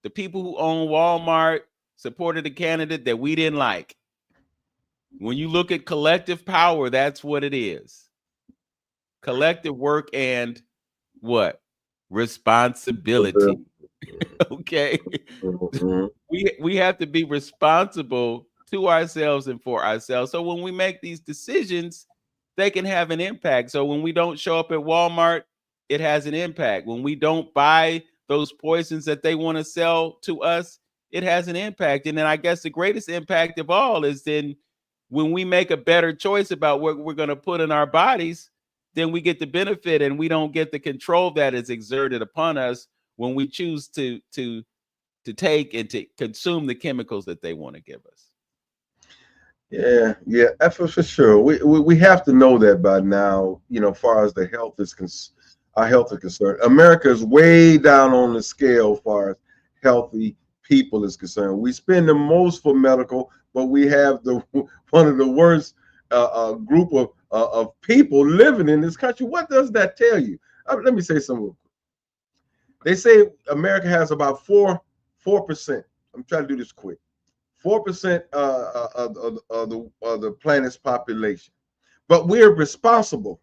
the people who own Walmart supported a candidate that we didn't like. When you look at collective power, that's what it is. Collective work and what? Responsibility. Okay. Mhm. We have to be responsible to ourselves and for ourselves. So when we make these decisions, they can have an impact. So when we don't show up at Walmart, it has an impact. When we don't buy those poisons that they want to sell to us, it has an impact. And then I guess the greatest impact of all is then when we make a better choice about what we're going to put in our bodies, then we get the benefit and we don't get the control that is exerted upon us when we choose to take and to consume the chemicals that they want to give us. Yeah, yeah, for sure. We have to know that by now. You know, far as the health is our health is concerned, America is way down on the scale as far as healthy people is concerned. We spend the most for medical, but we have the one of the worst group of people living in this country. What does that tell you? Let me say something. They say America has about 4%. I'm trying to do this quick. 4% of the planet's population, but we're responsible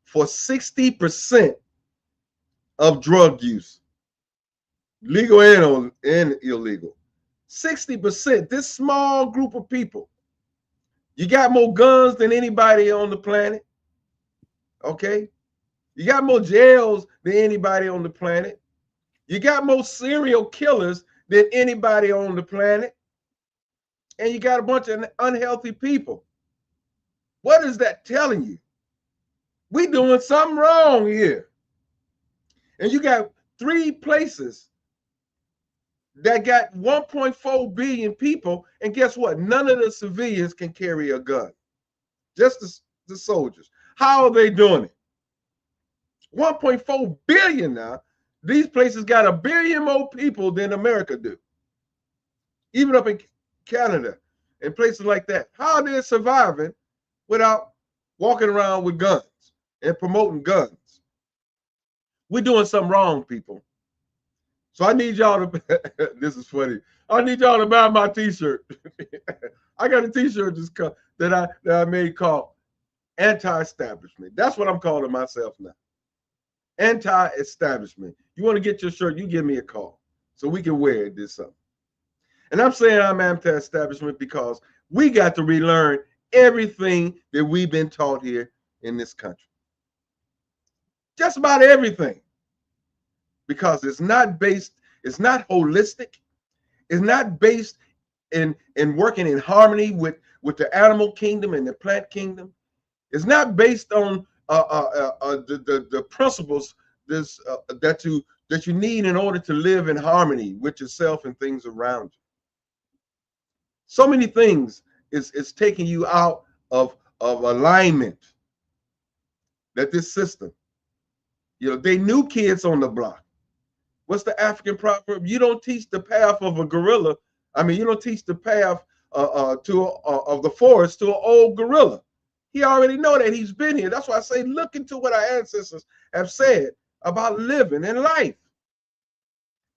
for 60% of drug use, legal and illegal. 60%. This small group of people. You got more guns than anybody on the planet. Okay, you got more jails than anybody on the planet. You got more serial killers than anybody on the planet, and you got a bunch of unhealthy people. What is that telling you? We doing something wrong here. And you got 3 places that got 1.4 billion people, and guess what? None of the civilians can carry a gun. Just the soldiers. How are they doing it? 1.4 billion now. These places got 1 billion more people than America do. Even up in Canada and places like that. How are they surviving without walking around with guns and promoting guns? We're doing something wrong, people. So I need y'all to, this is funny. I need y'all to buy my t-shirt. I got a t-shirt that I made called Anti-Establishment. That's what I'm calling myself now. Anti-Establishment. You want to get your shirt, you give me a call so we can wear it this summer. And I'm saying I'm anti-establishment because we got to relearn everything that we've been taught here in this country. Just about everything. Because it's not based, it's not holistic, it's not based in working in harmony with the animal kingdom and the plant kingdom. It's not based on the principles that you need in order to live in harmony with yourself and things around you. So many things is taking you out of alignment. That this system, they new kids on the block. What's the African proverb? You don't teach the path of a gorilla. I mean, you don't teach the path of the forest to an old gorilla. He already know that. He's been here. That's why I say look into what our ancestors have said about living and life.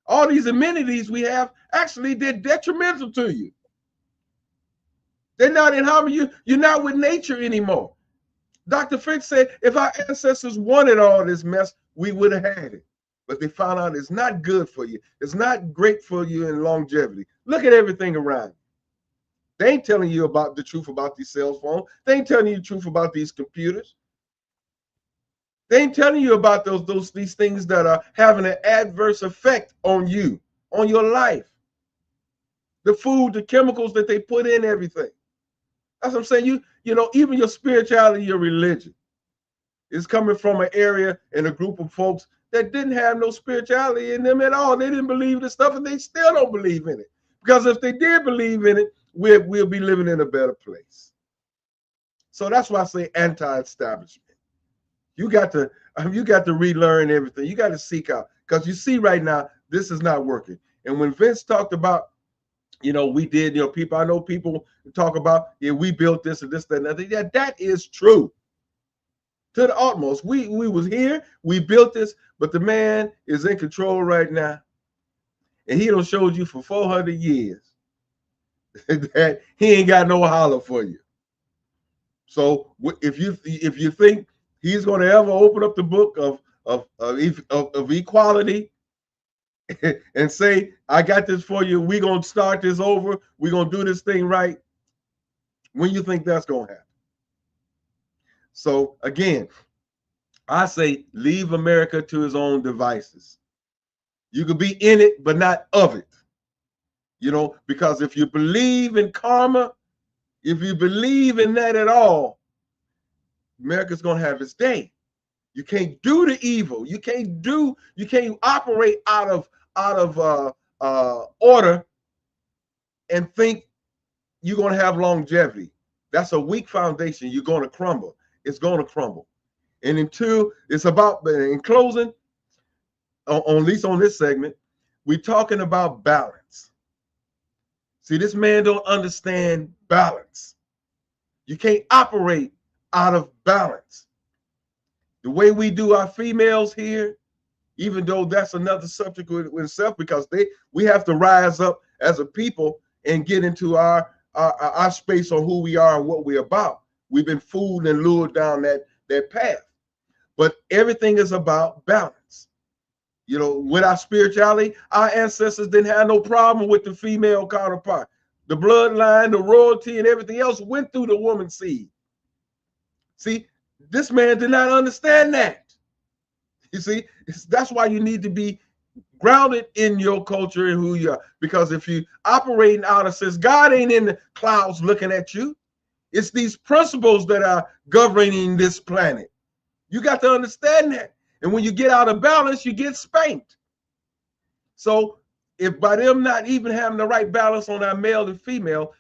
All these amenities we have, actually, they're detrimental to you. They're not in harmony. You're not with nature anymore. Dr. Fritz said if our ancestors wanted all this mess, we would have had it. But they found out it's not good for you. It's not great for you in longevity. Look at everything around. They ain't telling you about the truth about these cell phones. They ain't telling you the truth about these computers. They ain't telling you about these things that are having an adverse effect on you, on your life. The food, the chemicals that they put in everything. That's what I'm saying. Even your spirituality, your religion is coming from an area and a group of folks that didn't have no spirituality in them at all. They didn't believe the stuff, and they still don't believe in it. Because if they did believe in it, we'll be living in a better place. So that's why I say anti-establishment. You got to relearn everything. You got to seek out, because you see right now this is not working. And when Vince talked about, we did, I know people talk about, we built this and this, that, and that. Yeah, that is true. To the utmost. We was here, we built this, but the man is in control right now. And he done showed you for 400 years that he ain't got no holler for you. So if you think he's going to ever open up the book of equality and say, I got this for you, we're going to start this over, we're going to do this thing right, when you think that's going to happen? So again, I say leave America to his own devices. You could be in it, but not of it. Because if you believe in karma, if you believe in that at all, America's going to have its day. You can't do the evil. You can't operate out of order and think you're going to have longevity. That's a weak foundation. You're going to crumble. It's going to crumble. And in closing, at least on this segment, we're talking about balance. See, this man don't understand balance. You can't operate out of balance. The way we do our females here, even though that's another subject with itself, because we have to rise up as a people and get into our space on who we are and what we're about. We've been fooled and lured down that path. But everything is about balance. With our spirituality, our ancestors didn't have no problem with the female counterpart. The bloodline, the royalty, and everything else went through the woman's seed. See, this man did not understand that. You see, that's why you need to be grounded in your culture and who you are. Because if you operating out of sense, God ain't in the clouds looking at you. It's these principles that are governing this planet. You got to understand that. And when you get out of balance, you get spanked. So if by them not even having the right balance on our male and female,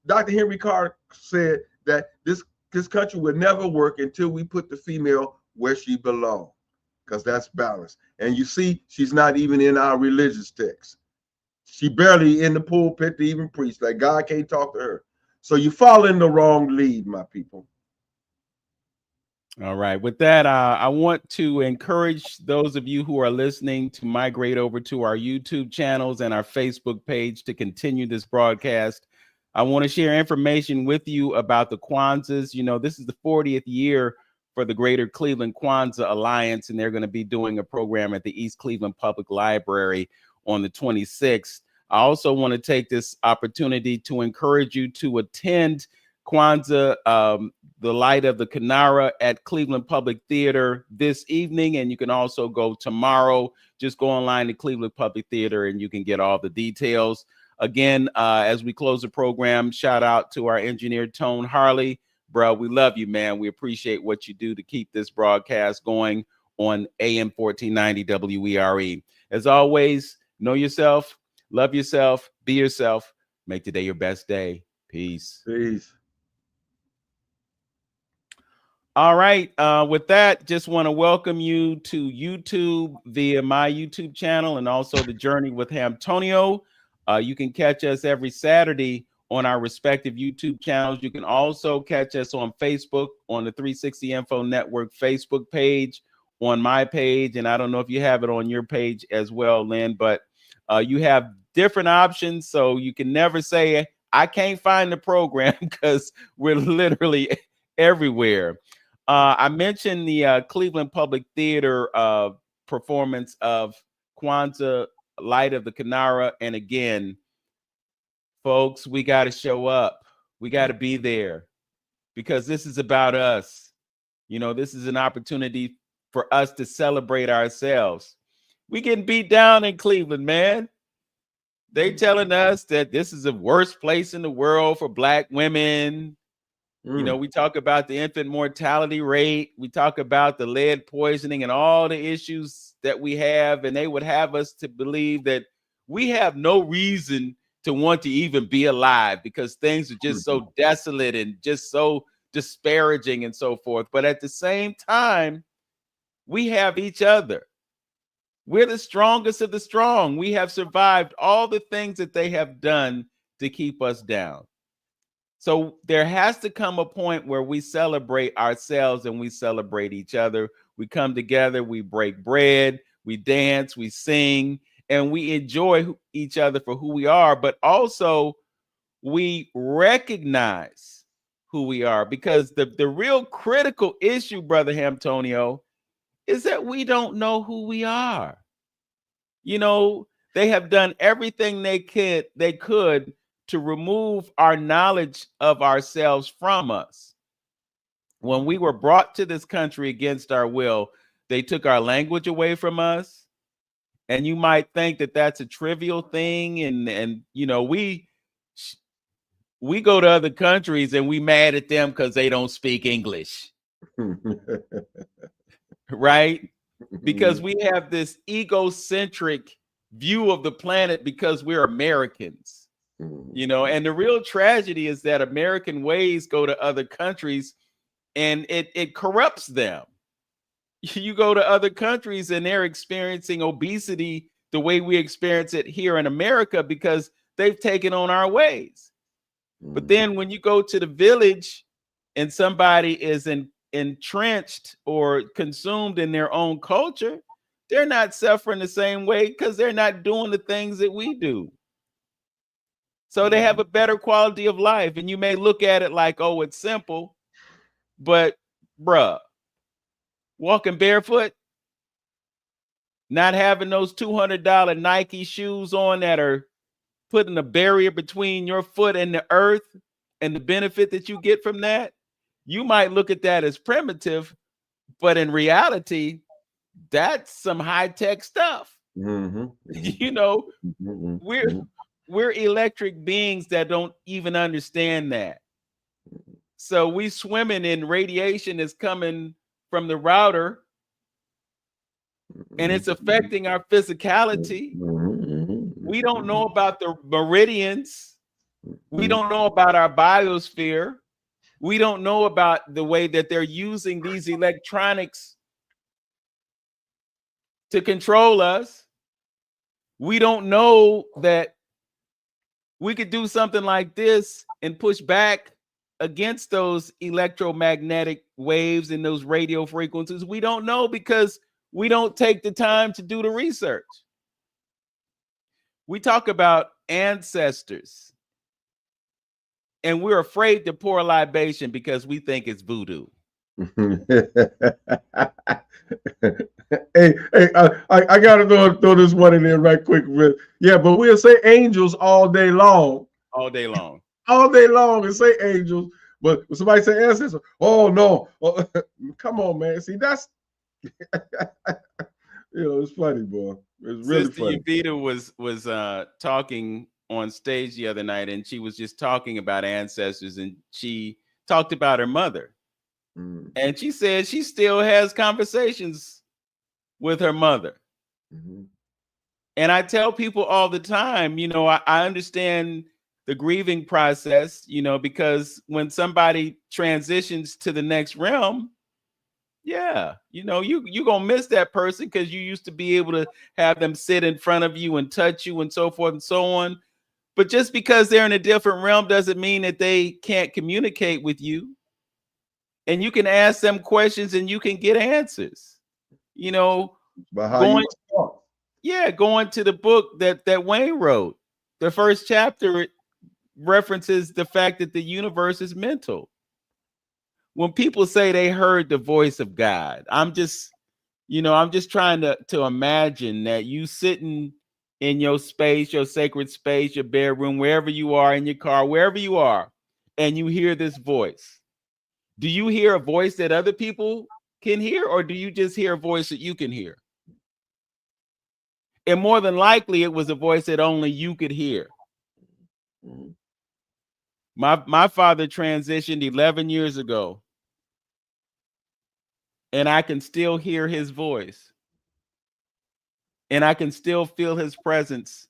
Dr. Henry Carr said that this this country would never work until we put the female where she belongs, because that's balance. And you see, she's not even in our religious text. She barely in the pulpit to even preach. Like God can't talk to her. So you fall in the wrong lead, my people. All right. With that, I want to encourage those of you who are listening to migrate over to our YouTube channels and our Facebook page to continue this broadcast. I want to share information with you about the Kwanzas. You know, this is the 40th year for the Greater Cleveland Kwanzaa Alliance, and they're going to be doing a program at the East Cleveland Public Library on the 26th. I also want to take this opportunity to encourage you to attend Kwanzaa, the Light of the Kinara at Cleveland Public Theater this evening, and you can also go tomorrow. Just go online to Cleveland Public Theater and you can get all the details. Again, as we close the program, shout out to our engineer, Tone Harley. Bro, we love you, man. We appreciate what you do to keep this broadcast going on AM 1490 WERE. As always, know yourself, love yourself, be yourself, make today your best day. Peace. Peace. All right. With that, just want to welcome you to YouTube via my YouTube channel and also the Journey with Hamtonio. You can catch us every Saturday on our respective YouTube channels. You can also catch us on Facebook on the 360 Info Network Facebook page, on my page, and I don't know if you have it on your page as well, Lynn, but you have different options, so you can never say, I can't find the program, because we're literally everywhere. I mentioned the Cleveland Public Theater performance of Kwanzaa Light of the Kinara. And again, folks, we got to show up. We got to be there, because this is about us. You know, this is an opportunity for us to celebrate ourselves. We getting beat down in Cleveland, man. They telling us that this is the worst place in the world for Black women. You know, we talk about the infant mortality rate. We talk about the lead poisoning and all the issues that we have. And they would have us to believe that we have no reason to want to even be alive, because things are just so desolate and just so disparaging and so forth. But at the same time, we have each other. We're the strongest of the strong. We have survived all the things that they have done to keep us down. So there has to come a point where we celebrate ourselves and we celebrate each other. We come together, we break bread, we dance, we sing, and we enjoy each other for who we are, but also we recognize who we are, because the real critical issue, Brother Hamtonio, is that we don't know who we are. You know, they have done everything they could to remove our knowledge of ourselves from us. When we were brought to this country against our will, they took our language away from us. And you might think that that's a trivial thing. And you know, we go to other countries and we mad at them because they don't speak English. Right? Because we have this egocentric view of the planet because we're Americans. You know, and the real tragedy is that American ways go to other countries and it corrupts them. You go to other countries and they're experiencing obesity the way we experience it here in America because they've taken on our ways. But then when you go to the village and somebody is entrenched or consumed in their own culture, they're not suffering the same way because they're not doing the things that we do. So they have a better quality of life. And you may look at it like, oh, it's simple. But, bruh, walking barefoot, not having those $200 Nike shoes on that are putting a barrier between your foot and the earth, and the benefit that you get from that, you might look at that as primitive. But in reality, that's some high-tech stuff. You know, we're electric beings that don't even understand that. So we swimming in radiation that's coming from the router, and it's affecting our physicality. We don't know about the meridians. We don't know about our biosphere. We don't know about the way that they're using these electronics to control us. We don't know that we could do something like this and push back against those electromagnetic waves and those radio frequencies. We don't know because we don't take the time to do the research. We talk about ancestors, and we're afraid to pour a libation because we think it's voodoo. Hey, I gotta throw this one in there right quick. Yeah, but we'll say angels all day long. All day long. All day long and say angels. But when somebody say ancestors, oh no. Oh, come on, man. See, that's it's funny, boy. It's really Sister funny. Yavita was talking on stage the other night, and she was just talking about ancestors, and she talked about her mother. And she said she still has conversations with her mother. And I tell people all the time, I understand the grieving process, because when somebody transitions to the next realm, yeah, you're gonna miss that person because you used to be able to have them sit in front of you and touch you and so forth and so on. But just because they're in a different realm doesn't mean that they can't communicate with you. And you can ask them questions and you can get answers. Going to the book that Wayne wrote, the first chapter references the fact that the universe is mental. When people say they heard the voice of God, I'm just trying to imagine that you sitting in your space, your sacred space, your bedroom, wherever you are, in your car, wherever you are, and you hear this voice. Do you hear a voice that other people can hear, or do you just hear a voice that you can hear? And more than likely, it was a voice that only you could hear. My father transitioned 11 years ago, and I can still hear his voice, and I can still feel his presence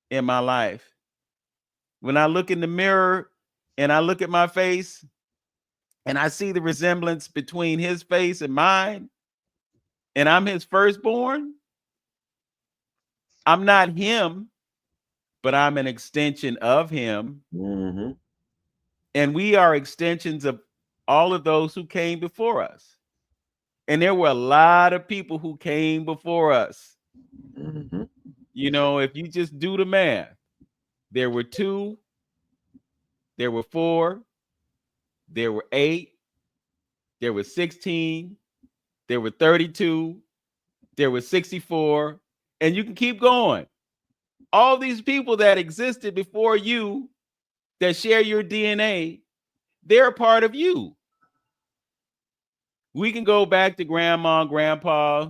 in my life. When I look in the mirror and I look at my face, and I see the resemblance between his face and mine, and I'm his firstborn, I'm not him, but I'm an extension of him. And we are extensions of all of those who came before us. And there were a lot of people who came before us. If you just do the math, there were 2, there were 4, there were 8, there were 16, there were 32, there were 64, and you can keep going. All these people that existed before you that share your DNA, they're a part of you. We can go back to grandma, grandpa,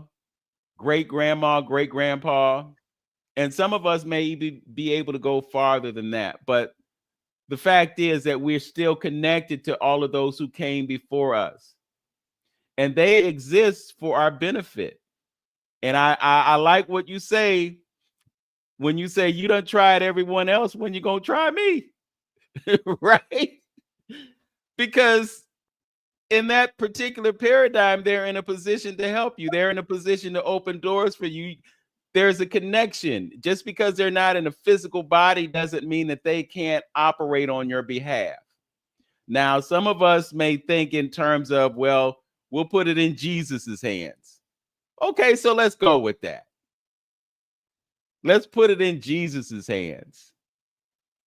great-grandma, great-grandpa, and some of us may even be able to go farther than that. But the fact is that we're still connected to all of those who came before us. And they exist for our benefit. And I like what you say when you say you done tried everyone else, when you gonna try me. Right? Because in that particular paradigm, they're in a position to help you. They're in a position to open doors for you. There's a connection. Just because they're not in a physical body doesn't mean that they can't operate on your behalf. Now, some of us may think in terms of, well, we'll put it in Jesus's hands. Okay, so let's go with that. Let's put it in Jesus's hands.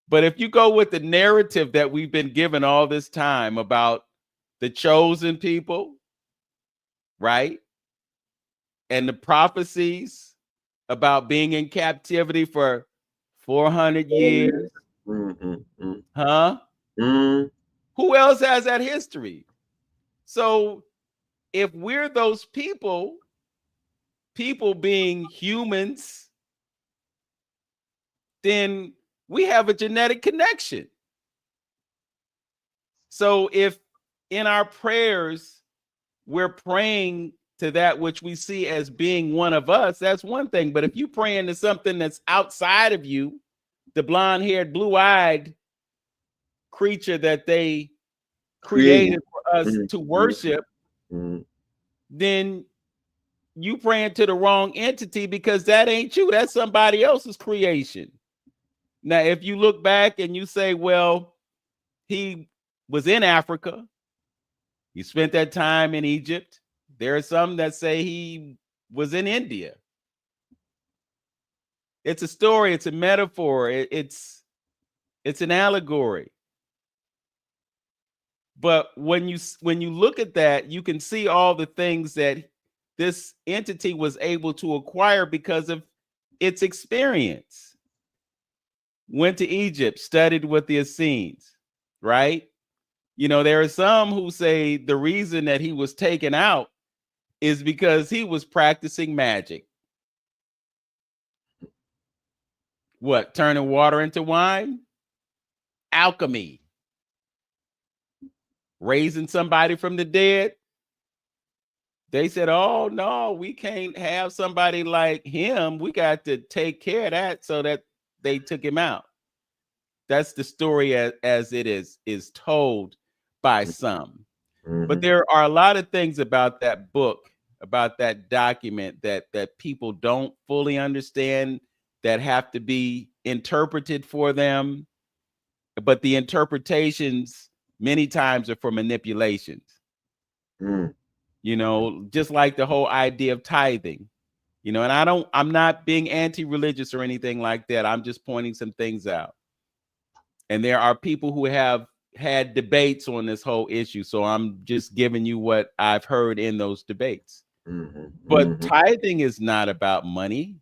But if you go with the narrative that we've been given all this time about the chosen people, right? And the prophecies about being in captivity for 400 years. Huh? Who else has that history? So if we're those people being humans, then we have a genetic connection. So if in our prayers we're praying to that which we see as being one of us, that's one thing. But if you praying to something that's outside of you, the blonde-haired, blue-eyed creature that they created for us Mhm. to worship, Mhm. then you praying to the wrong entity, because that ain't you. That's somebody else's creation. Now, if you look back and you say, well, he was in Africa, he spent that time in Egypt. There are some that say he was in India. It's a story, it's a metaphor, it's an allegory. But when you look at that, you can see all the things that this entity was able to acquire because of its experience. Went to Egypt, studied with the Essenes, right? You know, there are some who say the reason that he was taken out is because he was practicing magic. What, turning water into wine? Alchemy. Raising somebody from the dead? They said, oh, no, we can't have somebody like him. We got to take care of that, so that they took him out. That's the story as it is told by some. But there are a lot of things about that book, about that document that people don't fully understand, that have to be interpreted for them. But the interpretations many times are for manipulations. You know, just like the whole idea of tithing, you know, and I'm not being anti-religious or anything like that. I'm just pointing some things out. And there are people who have had debates on this whole issue. So I'm just giving you what I've heard in those debates. But tithing is not about money.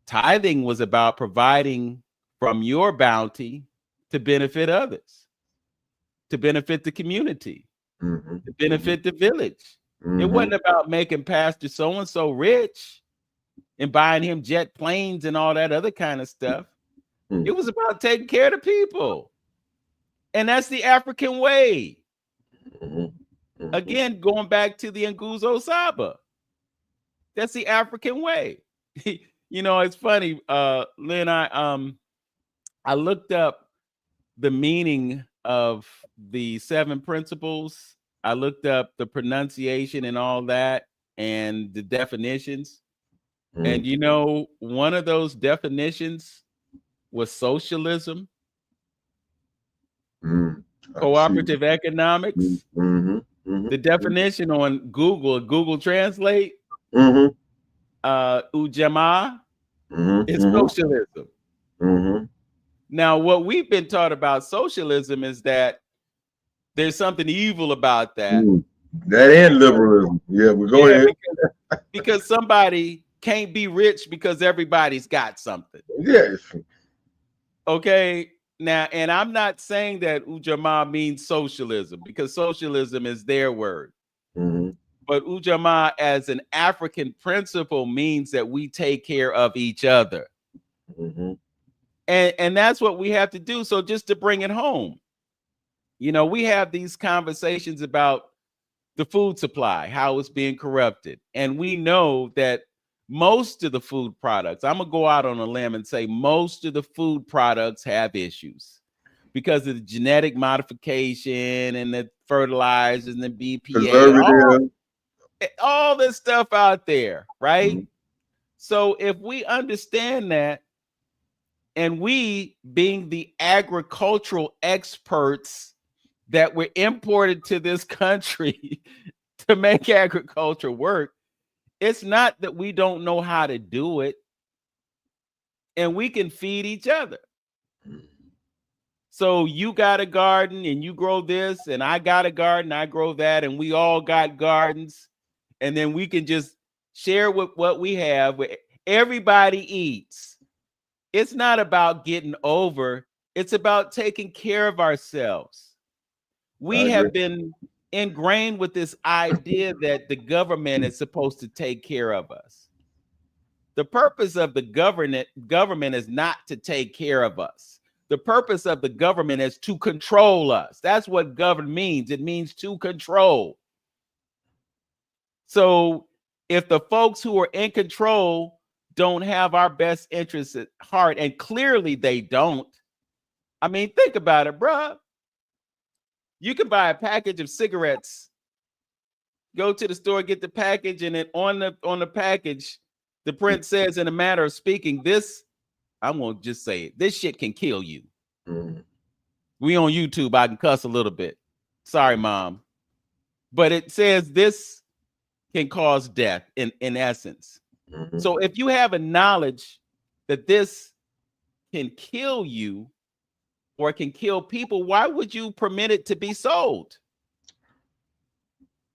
Tithing was about providing from your bounty to benefit others, to benefit the community, to benefit the village. It wasn't about making Pastor so-and-so rich and buying him jet planes and all that other kind of stuff. It was about taking care of the people. And that's the African way. Again, going back to the Nguzo Saba. That's the African way. You know, it's funny, Lynn, I looked up the meaning of the 7 principles. I looked up the pronunciation and all that and the definitions. And you know, one of those definitions was socialism, cooperative economics. The definition on Google Translate, Ujamaa, is socialism. Now, what we've been taught about socialism is that there's something evil about that. That and liberalism. Yeah, we go ahead. Because somebody can't be rich because everybody's got something. Yes. Okay. Now, and I'm not saying that Ujamaa means socialism, because socialism is their word. But Ujamaa as an African principle means that we take care of each other. And that's what we have to do. So just to bring it home, you know, we have these conversations about the food supply, how it's being corrupted. And we know that most of the food products, I'm going to go out on a limb and say most of the food products have issues because of the genetic modification and the fertilizers and the BPA, all this stuff out there, right? So if we understand that, and we, being the agricultural experts that were imported to this country to make agriculture work, it's not that we don't know how to do it, and we can feed each other. So you got a garden and you grow this, and I got a garden, I grow that, and we all got gardens, and then we can just share with what we have. Everybody eats. It's not about getting over. It's about taking care of ourselves. We have been ingrained with this idea that the government is supposed to take care of us. The purpose of the government is not to take care of us. The purpose of the government is to control us. That's what govern means. It means to control. So if the folks who are in control don't have our best interests at heart, and clearly they don't. I mean, think about it, bruh. You can buy a package of cigarettes. Go to the store, get the package, and then on the package, the print says, in a matter of speaking, this, I'm gonna just say it, this shit can kill you. We on YouTube, I can cuss a little bit. Sorry, Mom. But it says this can cause death in essence. So if you have a knowledge that this can kill you or can kill people, why would you permit it to be sold?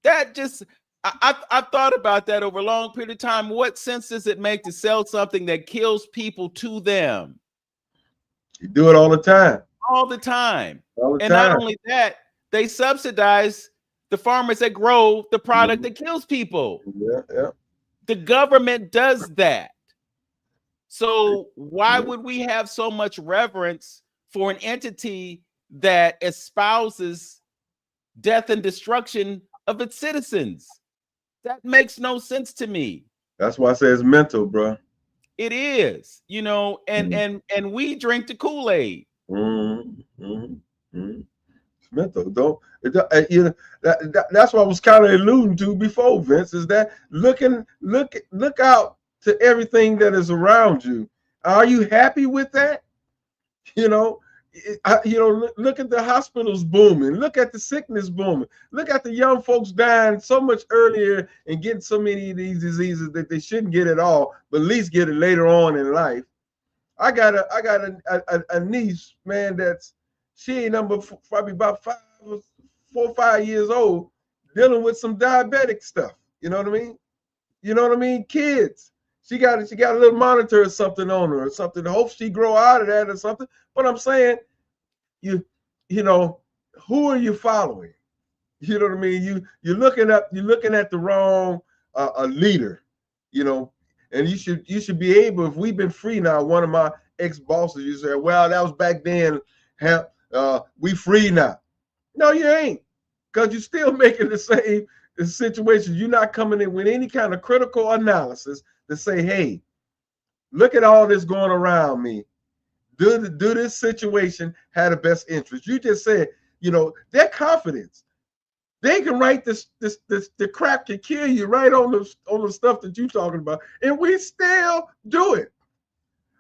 That just, I thought about that over a long period of time. What sense does it make to sell something that kills people to them? You do it all the time. All the time. All the and time. Not only that, they subsidize the farmers that grow the product that kills people. Yeah. The government does that. So why would we have so much reverence for an entity that espouses death and destruction of its citizens? That makes no sense to me. That's why I say it's mental, bro. It is, you know, and we drink the Kool-Aid. It's mental. You know, that's what I was kind of alluding to before, Vince, is that look out to everything that is around you. Are you happy with that? You know, look at the hospitals booming. Look at the sickness booming. Look at the young folks dying so much earlier and getting so many of these diseases that they shouldn't get at all, but at least get it later on in life. I got a niece, man, she ain't probably about 4 or 5 years old, dealing with some diabetic stuff. You know what I mean? You know what I mean? Kids. She got a little monitor or something on her or something. I hope she grow out of that or something. But I'm saying, you know, who are you following? You know what I mean? You're looking at the wrong leader, you know, and you should be able, if we've been free now, one of my ex-bosses, you said, well, that was back then, we free now. No, you ain't, because you're still making the same situation. You're not coming in with any kind of critical analysis to say, hey, look at all this going around me. Do this situation have the best interest? You just said, you know, their confidence. They can write the crap can kill you right on the stuff that you're talking about, and we still do it.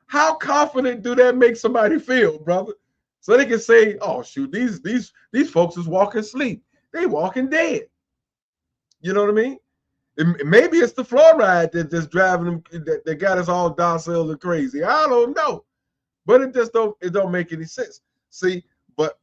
How confident do that make somebody feel, brother? So they can say, oh shoot, these folks is walking sleep. They walking dead. You know what I mean? Maybe it's the fluoride that's driving them, that got us all docile and crazy. I don't know, but it don't make any sense. See, but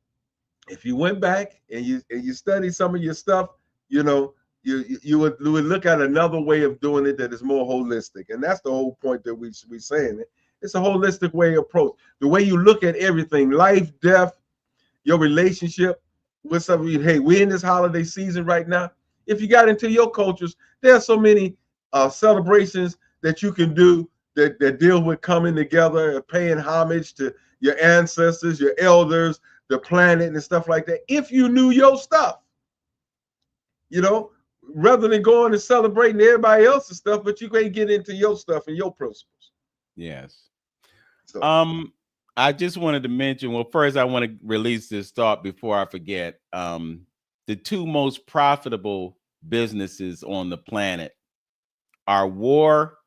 if you went back and you study some of your stuff, you know, you would look at another way of doing it that is more holistic, and that's the whole point that we saying it. It's a holistic way of approach. The way you look at everything, life, death, your relationship with somebody. Hey, we're in this holiday season right now. If you got into your cultures, there are so many celebrations that you can do that deal with coming together and paying homage to your ancestors, your elders, the planet, and stuff like that. If you knew your stuff, you know, rather than going and celebrating everybody else's stuff, but you can't get into your stuff and your principles. Yes. So, I just wanted to mention, well, first I want to release this thought before I forget. The two most profitable businesses on the planet are war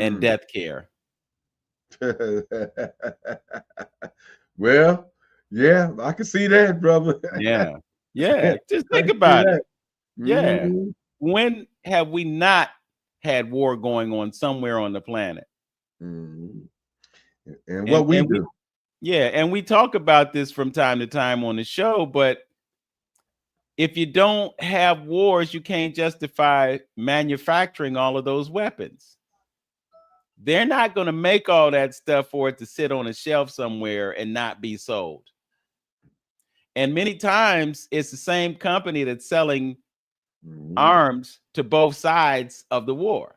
and death care. Well, yeah, I can see that, brother. Yeah. Just think about it. Yeah. When have we not had war going on somewhere on the planet? And what we do. And we talk about this from time to time on the show, but if you don't have wars, you can't justify manufacturing all of those weapons. They're not going to make all that stuff for it to sit on a shelf somewhere and not be sold. And many times it's the same company that's selling arms to both sides of the war.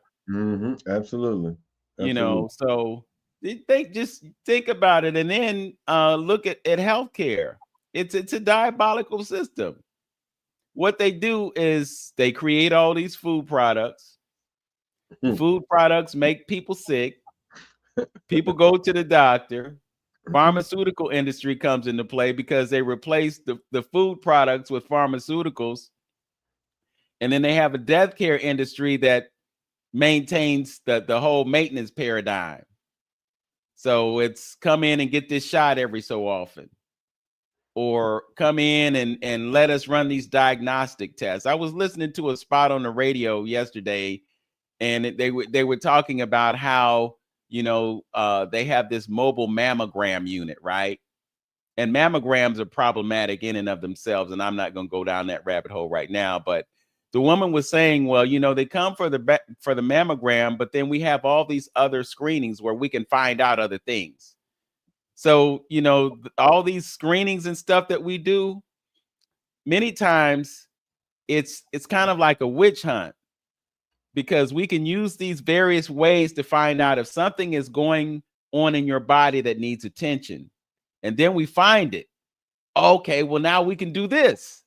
Absolutely. You know, so just think about it, and then look at healthcare. It's a diabolical system. What they do is they create all these food products. Food products make people sick. People go to the doctor. Pharmaceutical industry comes into play because they replace the food products with pharmaceuticals. And then they have a death care industry that maintains the whole maintenance paradigm. So it's come in and get this shot every so often, or come in and let us run these diagnostic tests. I was listening to a spot on the radio yesterday, and they were talking about how, you know, they have this mobile mammogram unit, right? And mammograms are problematic in and of themselves, and I'm not going to go down that rabbit hole right now. But the woman was saying, well, you know, they come for the mammogram, but then we have all these other screenings where we can find out other things. So, you know, all these screenings and stuff that we do, many times it's kind of like a witch hunt, because we can use these various ways to find out if something is going on in your body that needs attention. And then we find it. Okay, well, now we can do this.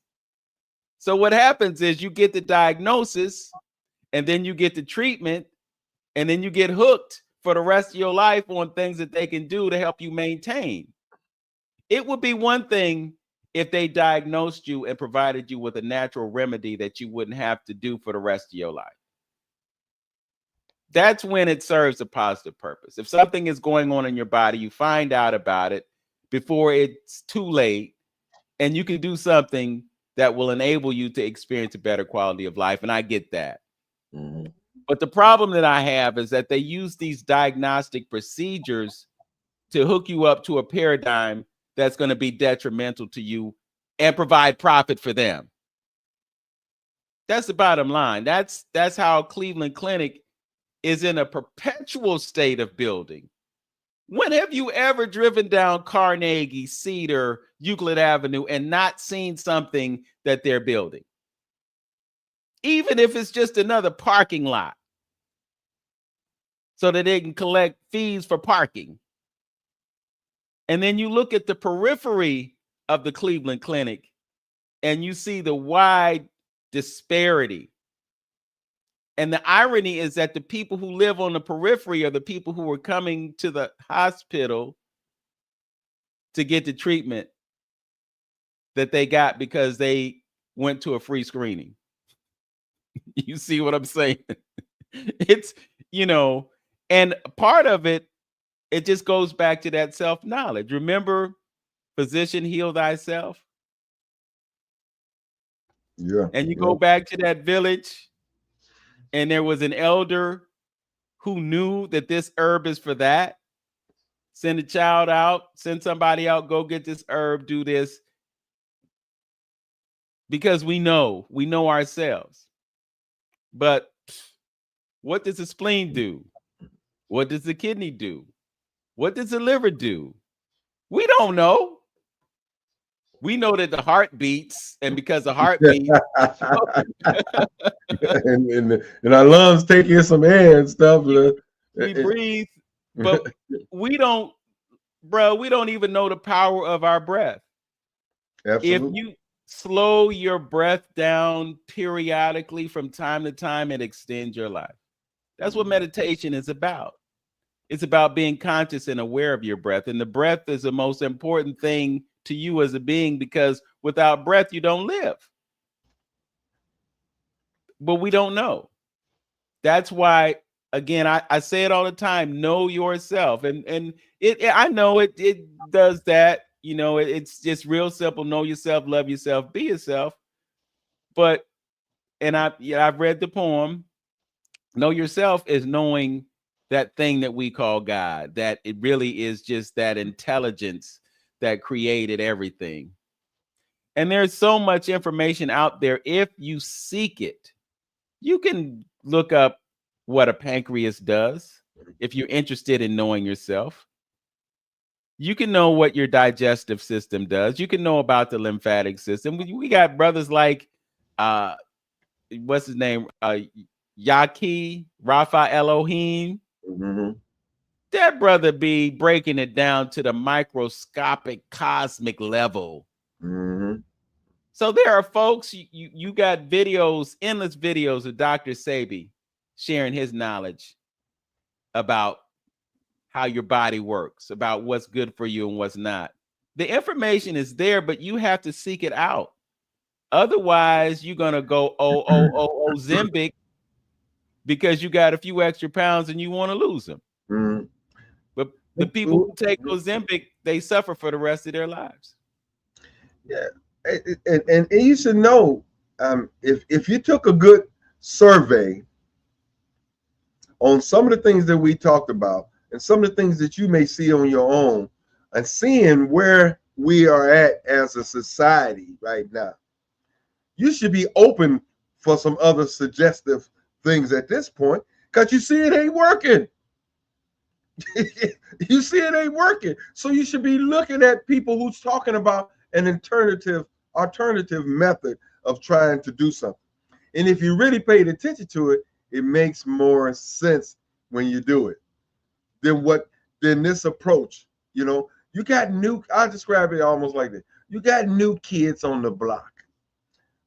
So what happens is you get the diagnosis, and then you get the treatment, and then you get hooked for the rest of your life on things that they can do to help you maintain. It would be one thing if they diagnosed you and provided you with a natural remedy that you wouldn't have to do for the rest of your life. That's when it serves a positive purpose. If something is going on in your body, you find out about it before it's too late, and you can do something that will enable you to experience a better quality of life. And I get that. Mm-hmm. But the problem that I have is that they use these diagnostic procedures to hook you up to a paradigm that's going to be detrimental to you and provide profit for them. That's the bottom line. That's how Cleveland Clinic is in a perpetual state of building. When have you ever driven down Carnegie, Cedar, Euclid Avenue and not seen something that they're building? Even if it's just another parking lot, so that they can collect fees for parking. And then you look at the periphery of the Cleveland Clinic and you see the wide disparity. And the irony is that the people who live on the periphery are the people who are coming to the hospital to get the treatment that they got because they went to a free screening. You see what I'm saying? It's, you know, and part of it, it just goes back to that self-knowledge. Remember, physician, heal thyself. Yeah. And you go back to that village, and there was an elder who knew that this herb is for that. Send a child out, send somebody out, go get this herb, do this. Because we know ourselves. But what does the spleen do? What does the kidney do? What does the liver do? We don't know. We know that the heart beats, and because the heart beats, and our lungs take in some air and stuff. We breathe, but we don't, bro. We don't even know the power of our breath. Absolutely. If you slow your breath down periodically from time to time, it extends your life. That's what meditation is about. It's about being conscious and aware of your breath. And the breath is the most important thing to you as a being, because without breath, you don't live. But we don't know. That's why, again, I say it all the time, know yourself. And I know it does that. You know, it's just real simple. Know yourself, love yourself, be yourself. But, and I've read the poem, know yourself is knowing that thing that we call God, that it really is just that intelligence that created everything. And there's so much information out there. If you seek it, you can look up what a pancreas does. If you're interested in knowing yourself, you can know what your digestive system does. You can know about the lymphatic system. We got brothers like, what's his name? Yaki, Rafa Elohim. Mm-hmm. That brother be breaking it down to the microscopic cosmic level. Mm-hmm. So there are folks, you got videos, endless videos of Dr. Sebi sharing his knowledge about how your body works, about what's good for you and what's not. The information is there, but you have to seek it out. Otherwise, you're gonna go Ozempic because you got a few extra pounds and you want to lose them. Mm-hmm. But the people who take Ozempic, they suffer for the rest of their lives. Yeah, and you should know, if you took a good survey on some of the things that we talked about and some of the things that you may see on your own, and seeing where we are at as a society right now, you should be open for some other suggestive things at this point, because you see it ain't working. You see it ain't working. So you should be looking at people who's talking about an alternative method of trying to do something. And if you really paid attention to it, it makes more sense when you do it than this approach. You know, you got I describe it almost like this. You got new kids on the block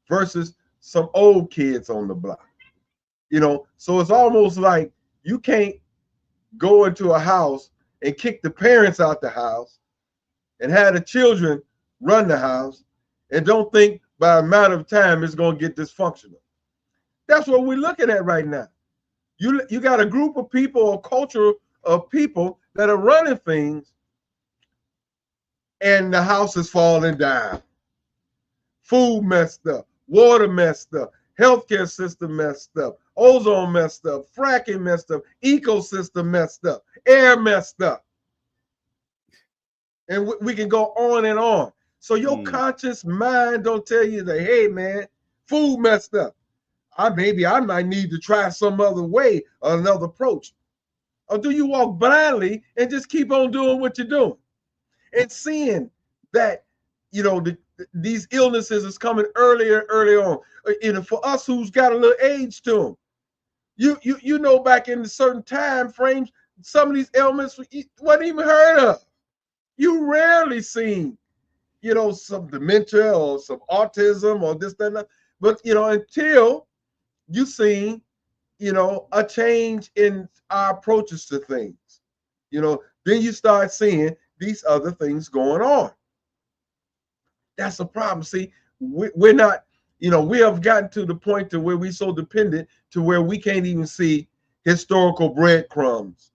versus some old kids on the block. You know, so it's almost like you can't go into a house and kick the parents out the house and have the children run the house and don't think by a matter of time it's going to get dysfunctional. That's what we're looking at right now. You got a group of people, a culture of people that are running things, and the house is falling down. Food messed up, water messed up, healthcare system messed up, ozone messed up, fracking messed up, ecosystem messed up, air messed up. And we can go on and on. So your conscious mind don't tell you that, hey, man, food messed up. Maybe I might need to try some other way or another approach. Or do you walk blindly and just keep on doing what you're doing? And seeing that, you know, these illnesses is coming earlier and earlier on. And for us who's got a little age to them, you know, back in certain time frames, some of these ailments wasn't even heard of. You rarely seen, you know, some dementia or some autism or this, that, and that. But, you know, until you seen, you know, a change in our approaches to things, you know, then you start seeing these other things going on. That's a problem. See, we're not, you know, we have gotten to the point to where we're so dependent to where we can't even see historical breadcrumbs,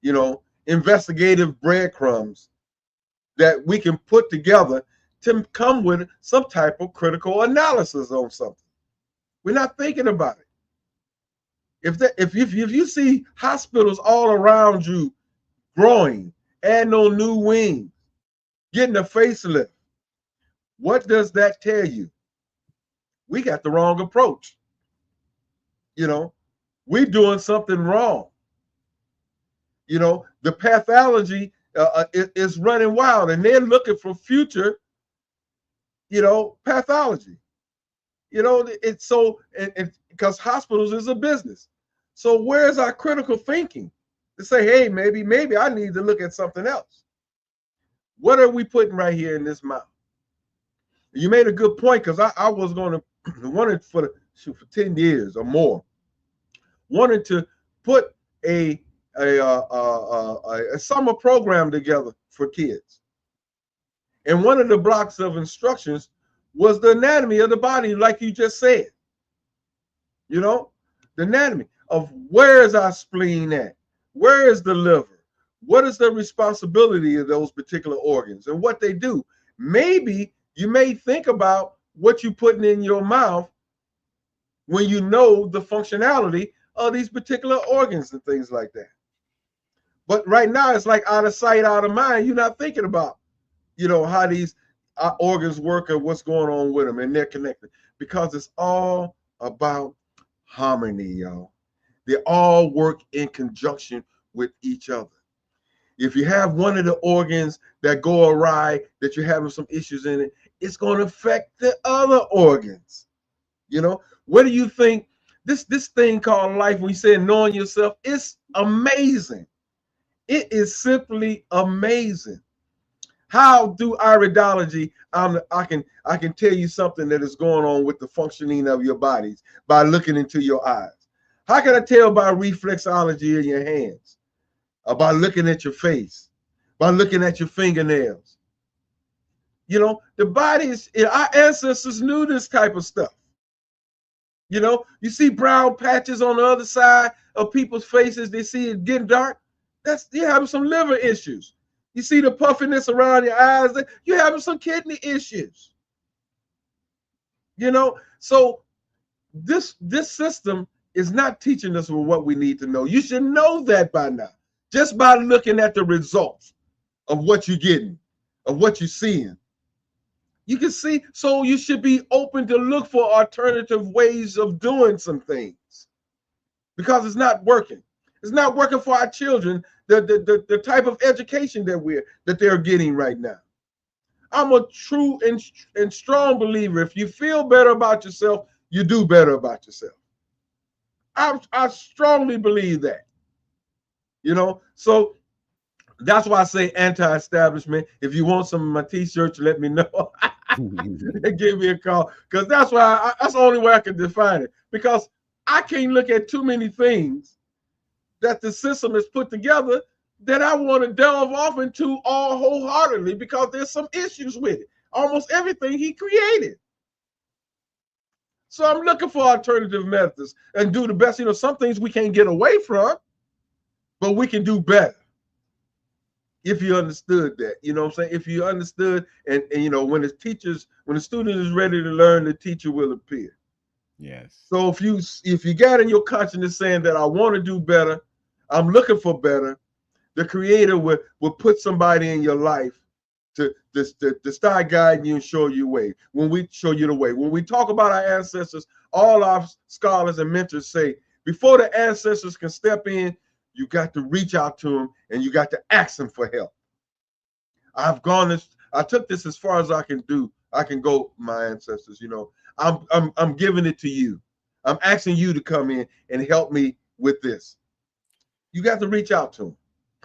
you know, investigative breadcrumbs that we can put together to come with some type of critical analysis on something. We're not thinking about it. If you see hospitals all around you growing, adding on new wings, getting a facelift, what does that tell you? We got the wrong approach. You know, we're doing something wrong. You know, the pathology is running wild, and they're looking for future, you know, pathology. You know, it's so, because hospitals is a business. So where's our critical thinking to say, hey, maybe I need to look at something else? What are we putting right here in this mouth? You made a good point, because I was going to wanted for 10 years or more, wanted to put a summer program together for kids. And one of the blocks of instructions was the anatomy of the body, like you just said. You know, the anatomy of where is our spleen at? Where is the liver? What is the responsibility of those particular organs and what they do? Maybe you may think about what you're putting in your mouth when you know the functionality of these particular organs and things like that. But right now, it's like out of sight, out of mind. You're not thinking about, you know, how these organs work and what's going on with them, and they're connected, because it's all about harmony, y'all. They all work in conjunction with each other. If you have one of the organs that go awry, that you're having some issues in it, it's going to affect the other organs. You know, what do you think? This thing called life, when you say knowing yourself, it's amazing. It is simply amazing. How do iridology? I can tell you something that is going on with the functioning of your bodies by looking into your eyes. How can I tell by reflexology in your hands? by looking at your face, by looking at your fingernails. You know, the bodies, our ancestors knew this type of stuff. You know, you see brown patches on the other side of people's faces, they see it getting dark. That's, you're having some liver issues. You see the puffiness around your eyes, you're having some kidney issues. You know, so this system is not teaching us what we need to know. You should know that by now, just by looking at the results of what you're getting, of what you're seeing. You can see, so you should be open to look for alternative ways of doing some things, because it's not working. It's not working for our children, the type of education that they're getting right now. I'm a true and strong believer. If you feel better about yourself, you do better about yourself. I strongly believe that. You know, so that's why I say anti-establishment. If you want some of my t-shirts, let me know. Give me a call, because that's why that's the only way I can define it. Because I can't look at too many things that the system has put together that I want to delve off into all wholeheartedly, because there's some issues with it. Almost everything he created. So I'm looking for alternative methods and do the best. You know, some things we can't get away from, but we can do better. If you understood that, you know what I'm saying? If you understood, and you know, when the student is ready to learn, the teacher will appear. Yes. So if you got in your consciousness saying that I want to do better, I'm looking for better, the Creator will put somebody in your life to start guiding you and show you way. When we show you the way. When we talk about our ancestors, all our scholars and mentors say, before the ancestors can step in, you got to reach out to them and you got to ask them for help. I took this as far as I can do. I can go, my ancestors, you know, I'm giving it to you. I'm asking you to come in and help me with this. You got to reach out to them.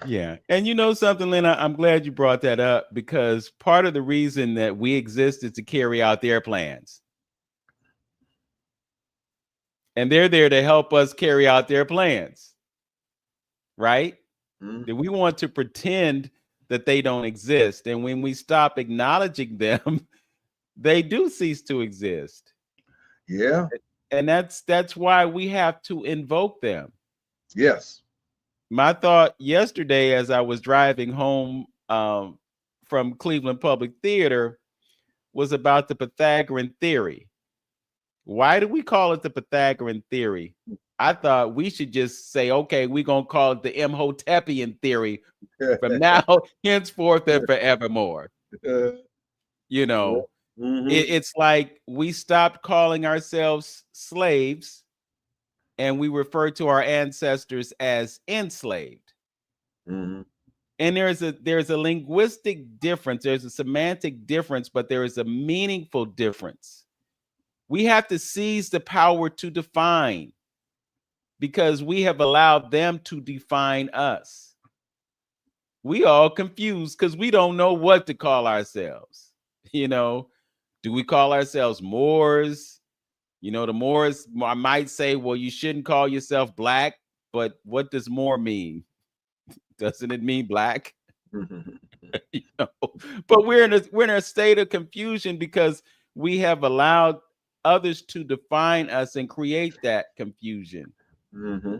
Yeah. And you know something, Lynn, I'm glad you brought that up, because part of the reason that we exist is to carry out their plans. And they're there to help us carry out their plans. Right? Mm-hmm. That we want to pretend that they don't exist. And when we stop acknowledging them, they do cease to exist. Yeah. And that's why we have to invoke them. Yes. My thought yesterday, as I was driving home from Cleveland Public Theater, was about the Pythagorean theory. Why do we call it the Pythagorean theory? I thought we should just say, okay, we're going to call it the Imhotepian theory from now, henceforth, and forevermore. You know, it's like we stopped calling ourselves slaves and we refer to our ancestors as enslaved. Mm-hmm. And there's a linguistic difference. There's a semantic difference, but there is a meaningful difference. We have to seize the power to define, because we have allowed them to define us. We all confused because we don't know what to call ourselves. You know, do we call ourselves Moors? You know, the Moors, I might say, well, you shouldn't call yourself black, but what does Moor mean? Doesn't it mean black? You know, but we're in a state of confusion because we have allowed others to define us and create that confusion. Mm-hmm.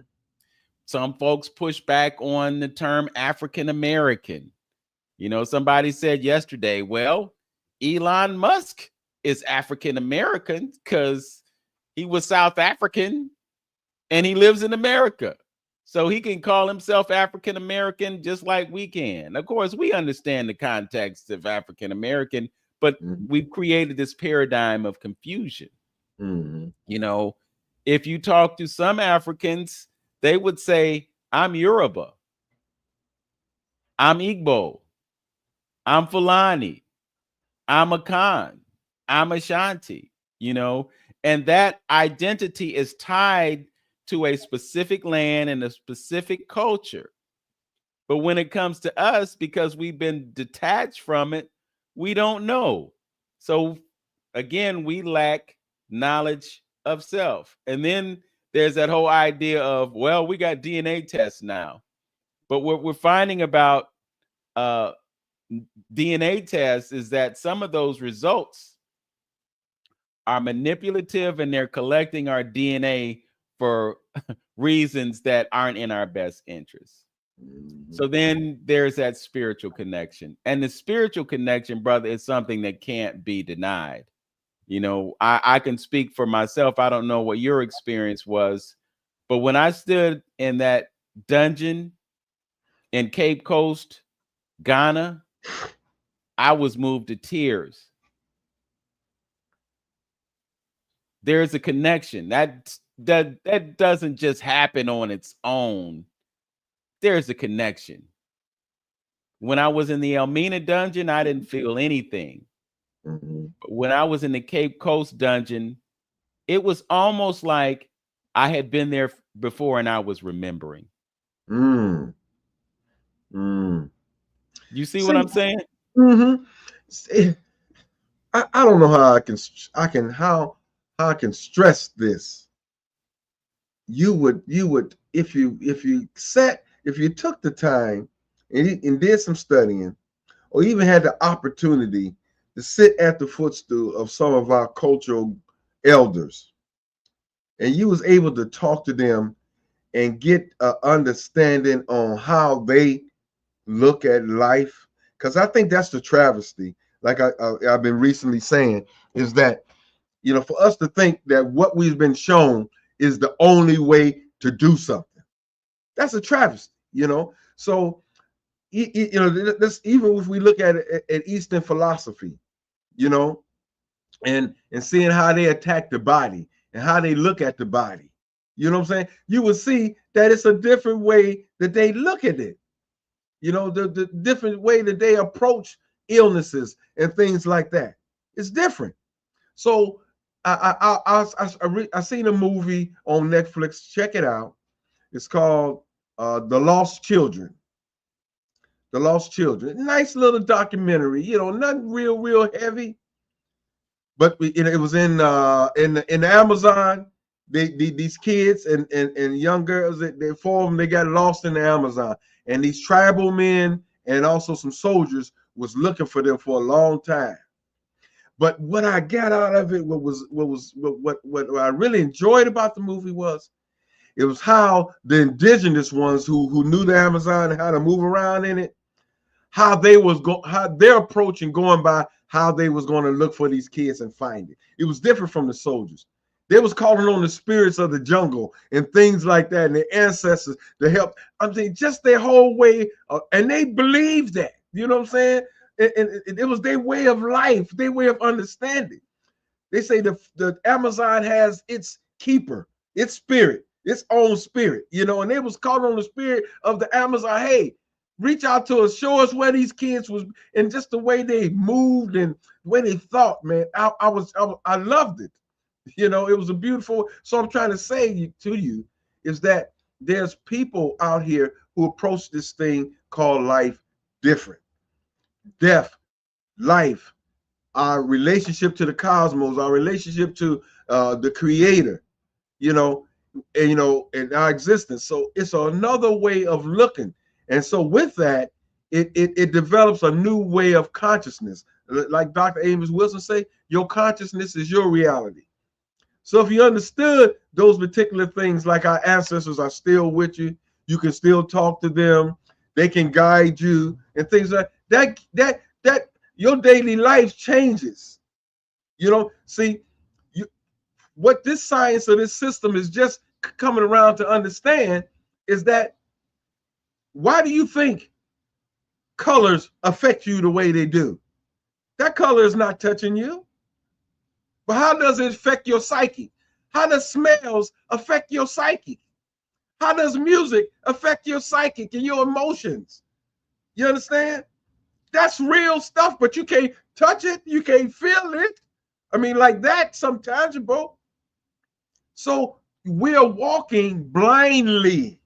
Some folks push back on the term African American. You know, somebody said yesterday, well, Elon Musk is African American because he was South African and he lives in America. So he can call himself African American just like we can. Of course, we understand the context of African American, but we've created this paradigm of confusion. Mm-hmm. You know, if you talk to some Africans, they would say, I'm Yoruba, I'm Igbo, I'm Fulani, I'm Akan, I'm Ashanti, you know, and that identity is tied to a specific land and a specific culture. But when it comes to us, because we've been detached from it, we don't know. So again, we lack knowledge of self. And then there's that whole idea of, well, we got DNA tests now. But what we're finding about DNA tests is that some of those results are manipulative, and they're collecting our DNA for reasons that aren't in our best interest. So then there's that spiritual connection. And the spiritual connection, brother, is something that can't be denied. You know, I can speak for myself. I don't know what your experience was, but when I stood in that dungeon in Cape Coast, Ghana, I was moved to tears. There's a connection that doesn't just happen on its own. There's a connection. When I was in the Elmina dungeon, I didn't feel anything. Mm-hmm. But when I was in the Cape Coast dungeon, it was almost like I had been there before and I was remembering. Mm. You see what I'm saying? Mm-hmm. I don't know how I can stress this. You would if you took the time and did some studying, or even had the opportunity to sit at the footstool of some of our cultural elders, and you was able to talk to them and get an understanding on how they look at life, because I think that's the travesty. Like I've been recently saying, is that, you know, for us to think that what we've been shown is the only way to do something, that's a travesty, you know. So, you know, this, even if we look at it at Eastern philosophy, you know, and seeing how they attack the body and how they look at the body, you know what I'm saying? You will see that it's a different way that they look at it. You know, the different way that they approach illnesses and things like that. It's different. So I seen a movie on Netflix. Check it out. It's called The Lost Children. The Lost Children. Nice little documentary. You know, nothing real heavy. But it was in the Amazon. These kids and young girls, they got lost in the Amazon, and these tribal men and also some soldiers was looking for them for a long time. But what I got out of it, what I really enjoyed about the movie was it was how the indigenous ones who knew the Amazon and how to move around in it, how their approach and going by how they was going to look for these kids and find it. It was different from the soldiers. They was calling on the spirits of the jungle and things like that, and their ancestors to help. I'm saying just their whole way, and they believed that. You know what I'm saying? And it was their way of life, their way of understanding. They say the Amazon has its keeper, its spirit, its own spirit, you know, and they was calling on the spirit of the Amazon. Hey, reach out to us, show us where these kids was, and just the way they moved and the way they thought, man. I loved it. You know, it was a beautiful. So I'm trying to say to you is that there's people out here who approach this thing called life different. Death, life, our relationship to the cosmos, our relationship to the creator, you know, and our existence. So it's another way of looking. And so with that, it develops a new way of consciousness. Like Dr. Amos Wilson say, your consciousness is your reality. So if you understood those particular things, like our ancestors are still with you, you can still talk to them, they can guide you and things like that, that your daily life changes. You know, see, what this science or this system is just coming around to understand is that, why do you think colors affect you the way they do? That color is not touching you. But how does it affect your psyche? How does smells affect your psyche? How does music affect your psychic and your emotions? You understand? That's real stuff, but you can't touch it. You can't feel it. I mean, like that, sometimes, bro. So we're walking blindly.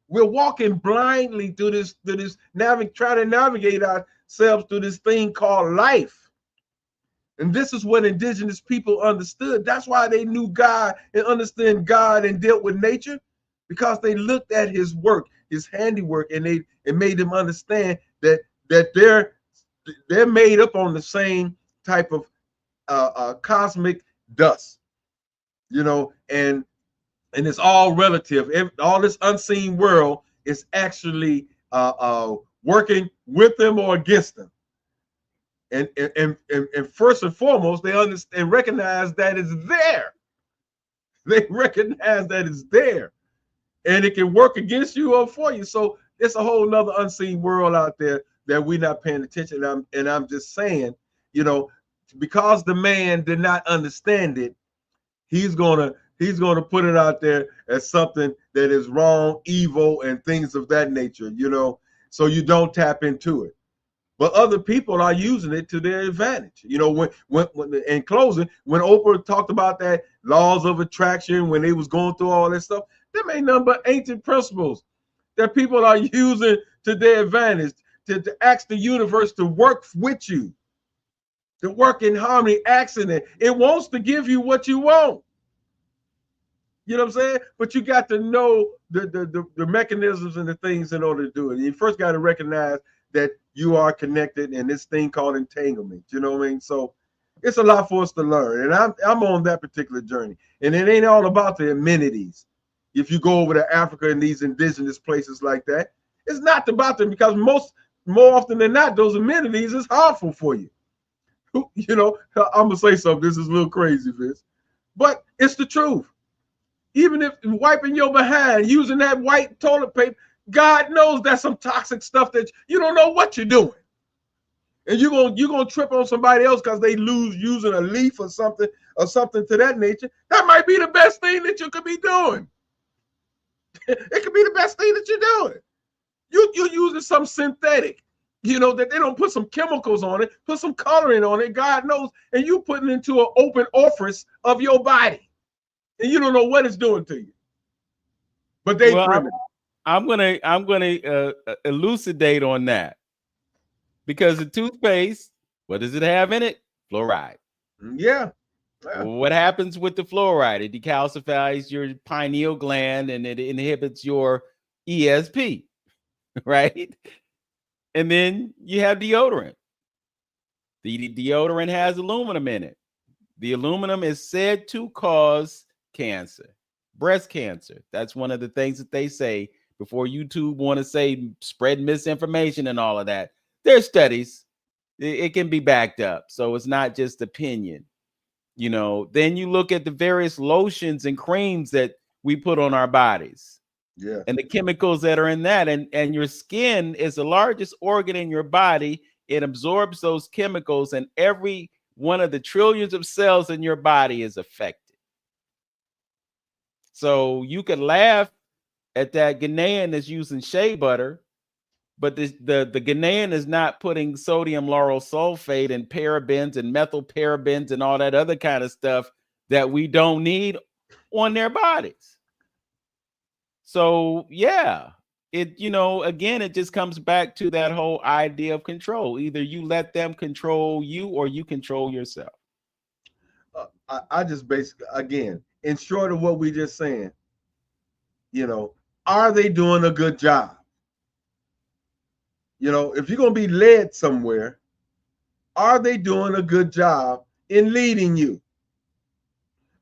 We're walking blindly through this, trying to navigate ourselves through this thing called life. And this is what indigenous people understood. That's why they knew God and understood God and dealt with nature, because they looked at his work, his handiwork, and it made them understand that they're made up on the same type of cosmic dust, and it's all relative. All this unseen world is actually working with them or against them. And first and foremost, they understand, recognize that it's there. They recognize that it's there, and it can work against you or for you. So it's a whole nother unseen world out there that we're not paying attention. I'm just saying, because the man did not understand it, he's gonna put it out there as something that is wrong, evil, and things of that nature. So you don't tap into it. But other people are using it to their advantage. When in closing, when Oprah talked about that laws of attraction, when they was going through all that stuff, them ain't nothing but ancient principles that people are using to their advantage to ask the universe to work with you, to work in harmony, asking it. It wants to give you what you want. You know what I'm saying? But you got to know the mechanisms and the things in order to do it. You first got to recognize that you are connected in this thing called entanglement. You know what I mean? So it's a lot for us to learn. And I'm on that particular journey. And it ain't all about the amenities. If you go over to Africa and these indigenous places like that, it's not about them, because more often than not, those amenities is harmful for you. I'm gonna say something. This is a little crazy, Vince, but it's the truth. Even if wiping your behind, using that white toilet paper, God knows that's some toxic stuff that you don't know what you're doing. And you're gonna trip on somebody else because they lose using a leaf or something to that nature. That might be the best thing that you could be doing. It could be the best thing that you're doing. You're using some synthetic, that they don't put some chemicals on it, put some coloring on it, God knows, and you putting it into an open orifice of your body. And you don't know what it's doing to you. But they I'm gonna elucidate on that, because the toothpaste, what does it have in it? Fluoride. Yeah. What happens with the fluoride? It decalcifies your pineal gland and it inhibits your ESP, right? And then you have deodorant. The deodorant has aluminum in it. The aluminum is said to cause cancer, breast cancer. That's one of the things that they say before YouTube want to say spread misinformation and all of that. There's studies. It can be backed up. So it's not just opinion. Then you look at the various lotions and creams that we put on our bodies. Yeah. And the chemicals that are in that. And your skin is the largest organ in your body. It absorbs those chemicals, and every one of the trillions of cells in your body is affected. So you could laugh at that Ghanaian that's using shea butter, but the Ghanaian is not putting sodium lauryl sulfate and parabens and methylparabens and all that other kind of stuff that we don't need on their bodies. So yeah, again, it just comes back to that whole idea of control. Either you let them control you or you control yourself. I just basically, again, in short of what we just saying, are they doing a good job? If you're going to be led somewhere, are they doing a good job in leading you?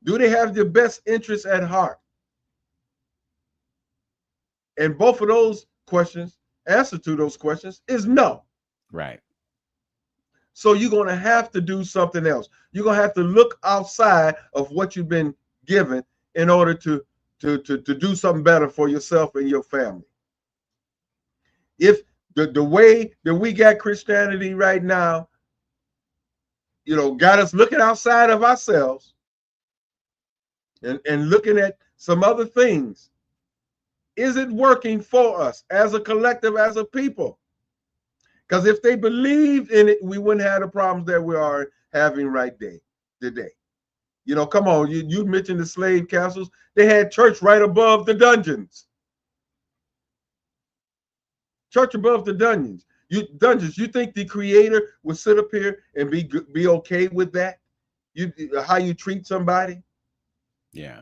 Do they have your best interests at heart? And both of those questions, answer to those questions is no. Right. So you're going to have to do something else. You're going to have to look outside of what you've been given in order to do something better for yourself and your family. If the way that we got Christianity right now, got us looking outside of ourselves and looking at some other things, is it working for us as a collective, as a people? Because if they believed in it, we wouldn't have the problems that we are having right today. Come on, you mentioned the slave castles. They had church right above the dungeons. Church above the dungeons. You think the Creator would sit up here and be okay with that? How you treat somebody? Yeah.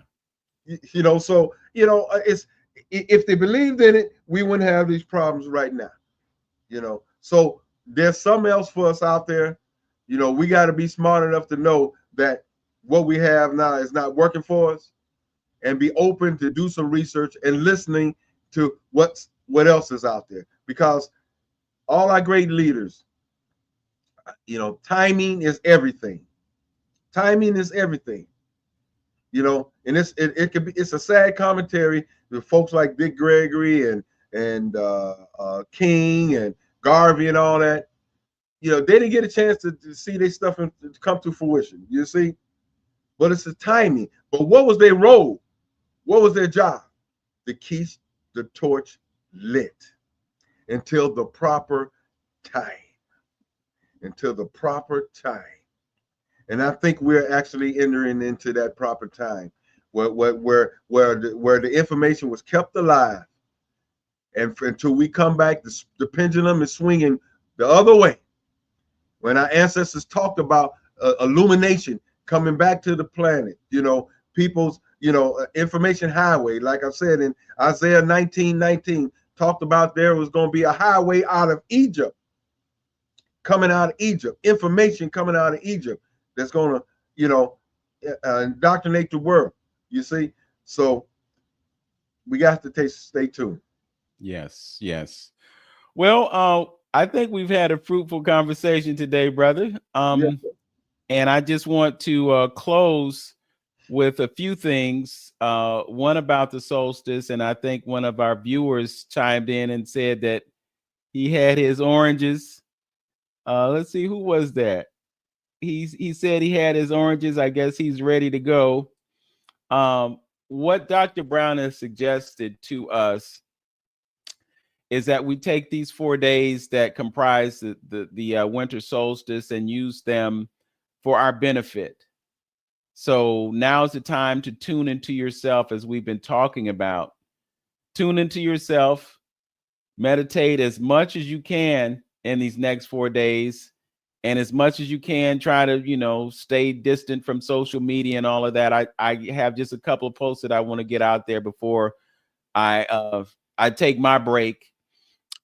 So it's If they believed in it, we wouldn't have these problems right now. So there's something else for us out there. We got to be smart enough to know that what we have now is not working for us, and be open to do some research and listening to what else is out there. Because all our great leaders, timing is everything. Timing is everything. And it could be, it's a sad commentary with folks like Dick Gregory and King and Garvey and all that. They didn't get a chance to see their stuff and come to fruition. You see, but it's the timing. But what was their role? What was their job? To keep the torch lit until the proper time. Until the proper time. And I think we're actually entering into that proper time, where the information was kept alive, and until we come back, the pendulum is swinging the other way. When our ancestors talked about illumination coming back to the planet, people's information highway, like I said in Isaiah 19:19, talked about there was going to be a highway out of Egypt, coming out of Egypt, information coming out of Egypt. That's going to, indoctrinate the world. You see, so we got to stay tuned. Yes. Well, I think we've had a fruitful conversation today, brother. And I just want to close with a few things. One about the solstice, and I think one of our viewers chimed in and said that he had his oranges. Let's see, who was that? He said he had his oranges. I guess he's ready to go. What Dr. Brown has suggested to us is that we take these 4 days that comprise the winter solstice and use them for our benefit. So now's the time to tune into yourself, as we've been talking about. Tune into yourself, meditate as much as you can in these next 4 days. And as much as you can, try to, stay distant from social media and all of that. I have just a couple of posts that I want to get out there before I take my break.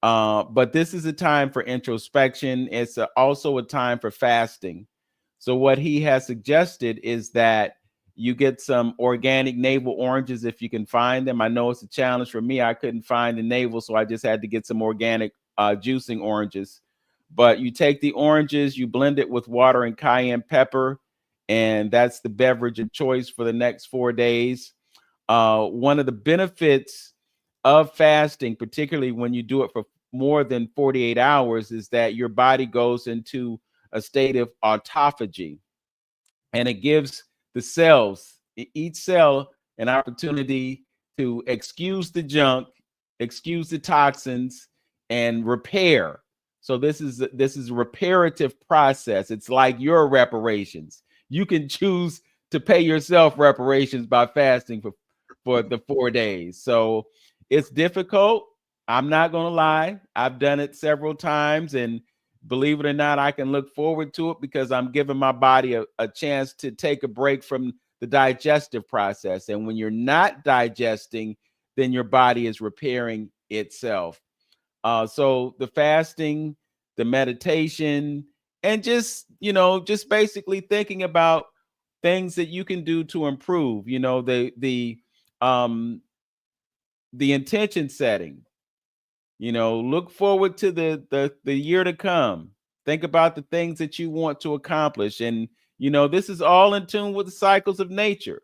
But this is a time for introspection. It's also a time for fasting. So what he has suggested is that you get some organic navel oranges if you can find them. I know it's a challenge for me. I couldn't find the navel, so I just had to get some organic juicing oranges. But you take the oranges, you blend it with water and cayenne pepper, and that's the beverage of choice for the next 4 days. One of the benefits of fasting, particularly when you do it for more than 48 hours, is that your body goes into a state of autophagy, and it gives the cells, each cell, an opportunity to excuse the junk, excuse the toxins, and repair. So this is a reparative process. It's like your reparations. You can choose to pay yourself reparations by fasting for the 4 days. So it's difficult. I'm not going to lie. I've done it several times, and believe it or not, I can look forward to it because I'm giving my body a chance to take a break from the digestive process. And when you're not digesting, then your body is repairing itself. So the fasting, the meditation, and just basically thinking about things that you can do to improve, the intention setting, look forward to the year to come. Think about the things that you want to accomplish. And, this is all in tune with the cycles of nature.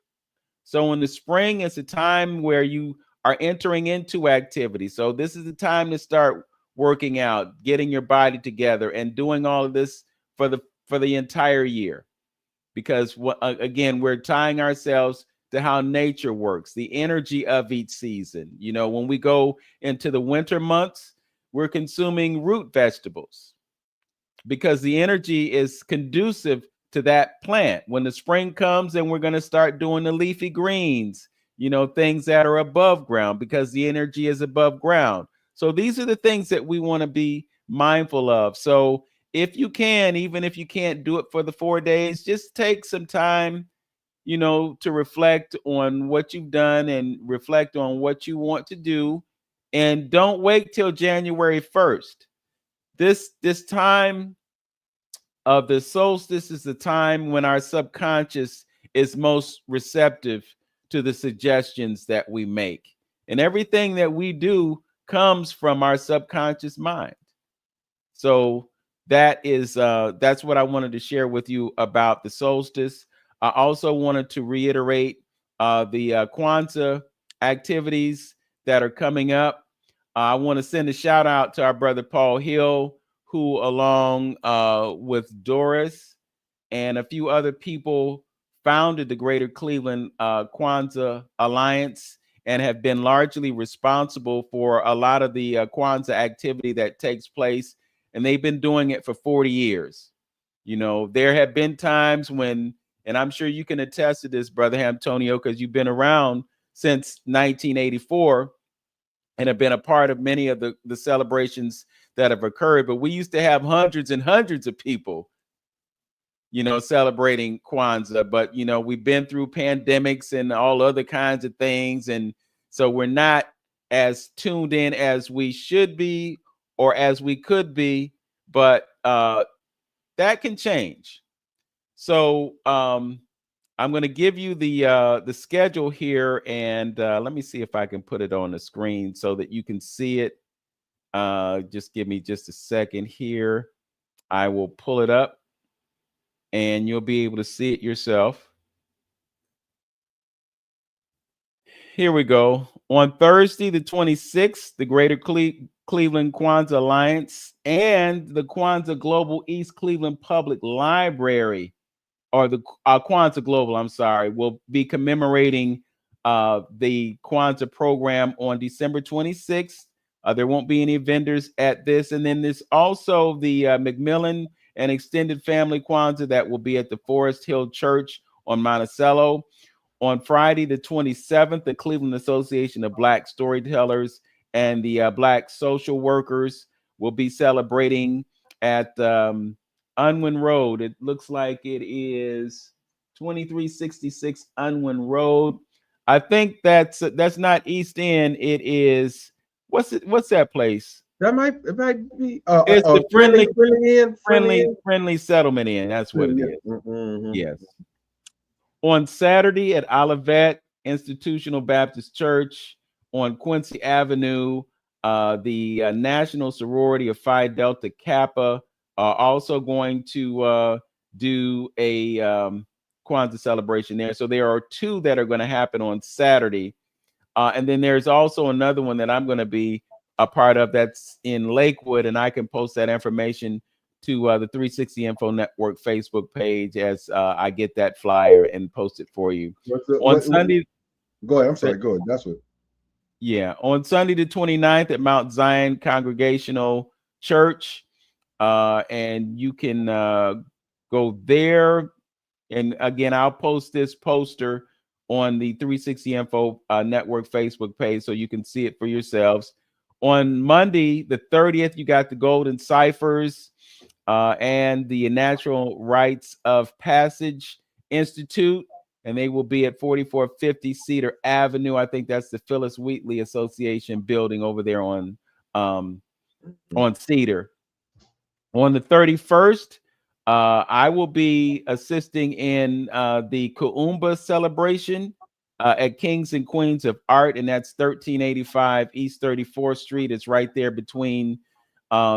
So in the spring, it's a time where you are entering into activity. So this is the time to start working out, getting your body together, and doing all of this for the entire year. Because again, we're tying ourselves to how nature works, the energy of each season. When we go into the winter months, we're consuming root vegetables because the energy is conducive to that plant. When the spring comes, and we're going to start doing the leafy greens, things that are above ground because the energy is above ground. So these are the things that we want to be mindful of. So if you can, even if you can't do it for the 4 days, just take some time you know, to reflect on what you've done and reflect on what you want to do. And don't wait till January 1st. This time of the solstice is the time when our subconscious is most receptive to the suggestions that we make. And everything that we do comes from our subconscious mind. So that's what I wanted to share with you about the solstice. I also wanted to reiterate the Kwanzaa activities that are coming up. I want to send a shout out to our brother Paul Hill, who, along with Doris and a few other people, founded the Greater Cleveland Kwanzaa Alliance and have been largely responsible for a lot of the Kwanzaa activity that takes place. And they've been doing it for 40 years. You know, there have been times when, and I'm sure you can attest to this, Brother Antonio, because you've been around since 1984 and have been a part of many of the celebrations that have occurred. But we used to have hundreds and hundreds of people, you know, celebrating Kwanzaa. But, you know, we've been through pandemics and all other kinds of things. And so we're not as tuned in as we should be or as we could be. But that can change. So I'm going to give you the schedule here, and let me see if I can put it on the screen so that you can see it. Just give me just a second here. I will pull it up, and you'll be able to see it yourself. Here we go. On Thursday, the 26th, the Greater Cleveland Kwanzaa Alliance and the Kwanzaa Global East Cleveland Public Library, or the Kwanzaa Global, I'm sorry, will be commemorating the Kwanzaa program on December 26th. There won't be any vendors at this. And then there's also the McMillan and Extended Family Kwanzaa that will be at the Forest Hill Church on Monticello. On Friday, the 27th, the Cleveland Association of Black Storytellers and the Black Social Workers will be celebrating at Unwin Road. It looks like it is 2366 Unwin Road. I think that's not East End. It is, what's that place? It might be It's the friendly settlement inn. That's what it is. Mm-hmm. Yes. On Saturday at Olivet Institutional Baptist Church on Quincy Avenue, the National Sorority of Phi Delta Kappa are also going to do a Kwanzaa celebration there. So there are two that are going to happen on Saturday. And then there's also another one that I'm going to be a part of that's in Lakewood, and I can post that information to the 360 Info Network Facebook page as I get that flyer and post it for you. Sunday. Go ahead. I'm sorry. Go ahead. That's what. Yeah. On Sunday, the 29th at Mount Zion Congregational Church. And you can go there. And again, I'll post this poster on the 360 Info Network Facebook page so you can see it for yourselves. On Monday, the 30th, you got the Golden Ciphers and the Natural Rites of Passage Institute, and they will be at 4450 Cedar Avenue. I think that's the Phyllis Wheatley Association building over there on Cedar. On the 31st, I will be assisting in the Kuumba celebration at Kings and Queens of Art, and that's 1385 East 34th Street. It's right there between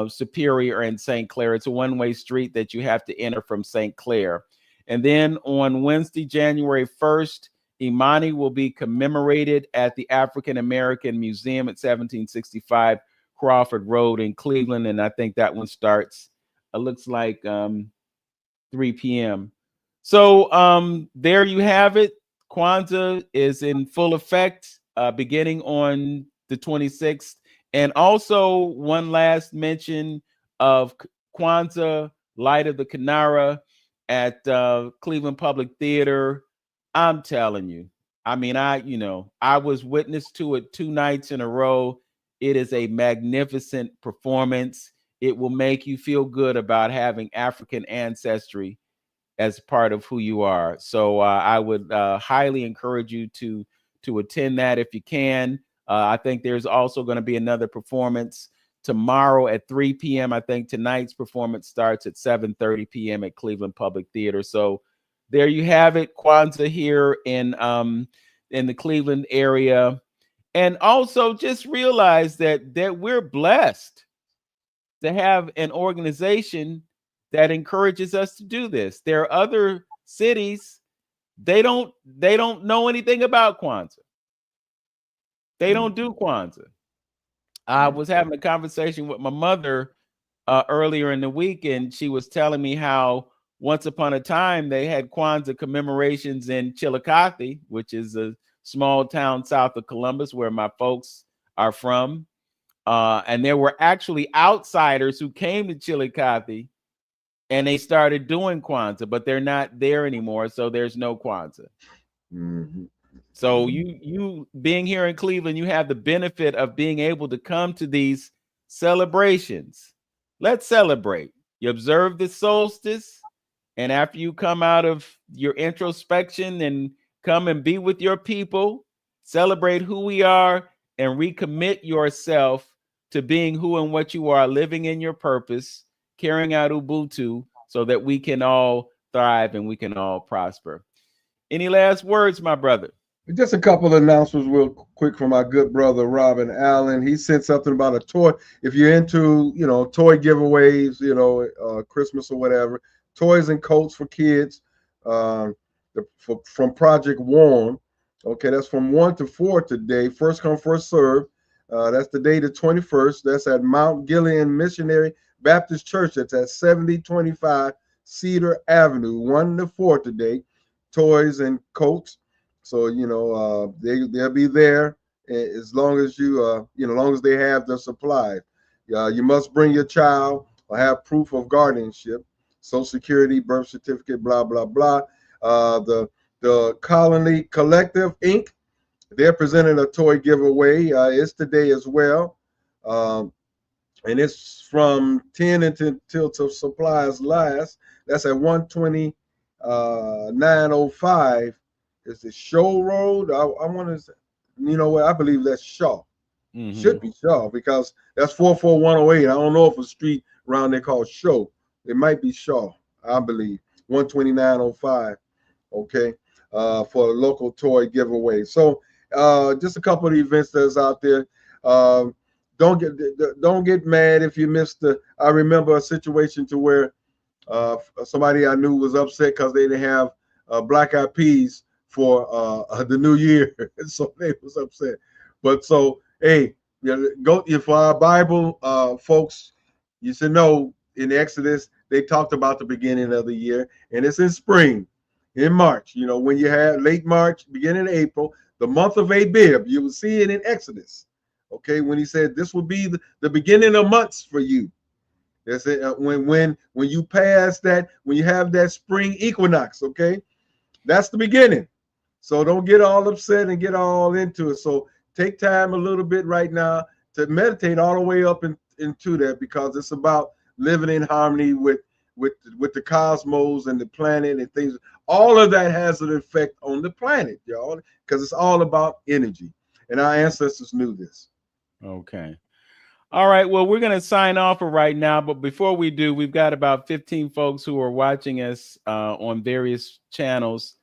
Superior and St. Clair. It's a one-way street that you have to enter from St. Clair. And then on Wednesday, January 1st, Imani will be commemorated at the African American Museum at 1765 Crawford Road in Cleveland. And I think that one starts, it looks like 3 p.m. So there you have it. Kwanzaa is in full effect beginning on the 26th. And also one last mention of Kwanzaa Light of the Kinara at Cleveland Public Theater. I'm telling you, I mean, I was witness to it 2 nights in a row. It is a magnificent performance. It will make you feel good about having African ancestry as part of who you are. So I would highly encourage you to attend that if you can. I think there's also going to be another performance tomorrow at 3 p.m. I think tonight's performance starts at 7:30 p.m. at Cleveland Public Theater. So there you have it, Kwanzaa here in the Cleveland area. And also just realize that we're blessed to have an organization that encourages us to do this. There are other cities, they don't know anything about Kwanzaa. They don't do Kwanzaa. I was having a conversation with my mother earlier in the week, and she was telling me how once upon a time they had Kwanzaa commemorations in Chillicothe, which is a small town south of Columbus where my folks are from. And there were actually outsiders who came to Chillicothe and they started doing Kwanzaa, but they're not there anymore. So there's no Kwanzaa. Mm-hmm. So you being here in Cleveland, you have the benefit of being able to come to these celebrations. Let's celebrate. You observe the solstice, and after you come out of your introspection and come and be with your people, celebrate who we are and recommit yourself to being who and what you are, living in your purpose, carrying out Ubuntu so that we can all thrive and we can all prosper. Any last words, my brother? Just a couple of announcements real quick from my good brother, Robin Allen. He sent something about a toy. If you're into, toy giveaways, Christmas or whatever, toys and coats for kids from Project Warm. Okay, that's from 1 to 4 today. First come, first serve. That's the day, the 21st. That's at Mount Gilead Missionary Baptist Church. That's at 7025 Cedar Avenue, 1 to 4 today. Toys and coats. So, they'll be there as long as long as they have the supplies. You must bring your child or have proof of guardianship, Social Security, birth certificate, blah, blah, blah. The Colony Collective, Inc., they're presenting a toy giveaway. It's today as well. And it's from 10 until supplies last. That's at 12905. Is it Show Road? I want to say, I believe that's Shaw. Mm-hmm. Should be Shaw because that's 44108. I don't know if a street around there called Show. It might be Shaw, I believe. 12905. Okay, for a local toy giveaway. So just a couple of events that's out there. Don't get mad if you missed the. I remember a situation to where somebody I knew was upset because they didn't have Black Eyed Peas for the new year, so they was upset. But so, hey, go for our Bible folks. You should know in Exodus they talked about the beginning of the year, and it's in spring, in March. When you have late March, beginning of April, the month of Abib. You will see it in Exodus. Okay, when he said this will be the beginning of months for you. That's it. When you pass that, when you have that spring equinox. Okay, that's the beginning. So don't get all upset and get all into it. So take time a little bit right now to meditate all the way up into that, because it's about living in harmony with the cosmos and the planet and things. All of that has an effect on the planet, y'all, because it's all about energy. And our ancestors knew this. Okay. All right. Well, we're going to sign off for right now. But before we do, we've got about 15 folks who are watching us on various channels.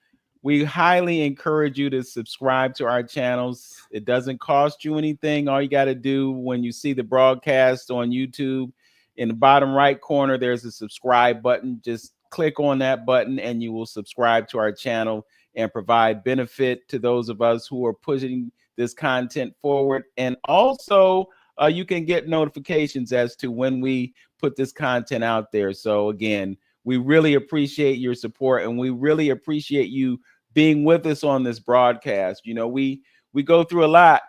We highly encourage you to subscribe to our channels. It doesn't cost you anything. All you got to do when you see the broadcast on YouTube, in the bottom right corner, there's a subscribe button. Just click on that button and you will subscribe to our channel and provide benefit to those of us who are pushing this content forward. And also, you can get notifications as to when we put this content out there. So again, we really appreciate your support, and we really appreciate you being with us on this broadcast. We go through a lot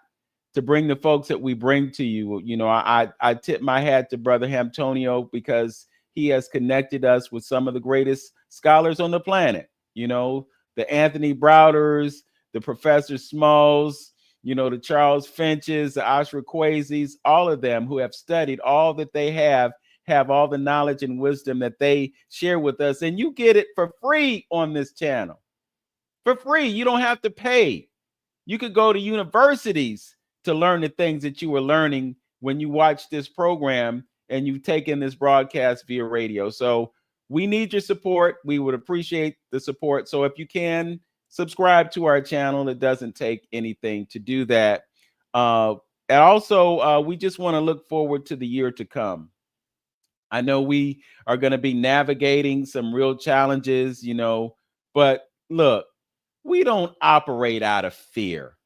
to bring the folks that we bring to you. I tip my hat to Brother Antonio because he has connected us with some of the greatest scholars on the planet. The Anthony Browders, the Professor Smalls, the Charles Finches, the Ashra Kwesi's, all of them who have studied all that they have have all the knowledge and wisdom that they share with us. And you get it for free on this channel. For free. You don't have to pay. You could go to universities to learn the things that you were learning when you watch this program and you take in this broadcast via radio. So we need your support. We would appreciate the support. So if you can subscribe to our channel, it doesn't take anything to do that. And also, we just want to look forward to the year to come. I know we are going to be navigating some real challenges, you know, but look, we don't operate out of fear.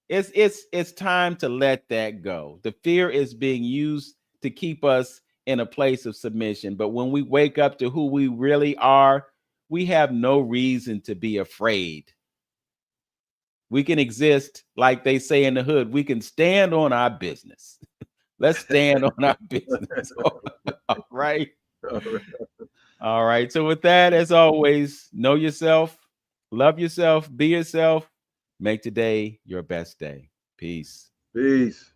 It's time to let that go. The fear is being used to keep us in a place of submission. But when we wake up to who we really are, we have no reason to be afraid. We can exist, like they say in the hood, we can stand on our business. Let's stand on our business. All right. All right. So with that, as always, know yourself, love yourself, be yourself, make today your best day. Peace. Peace.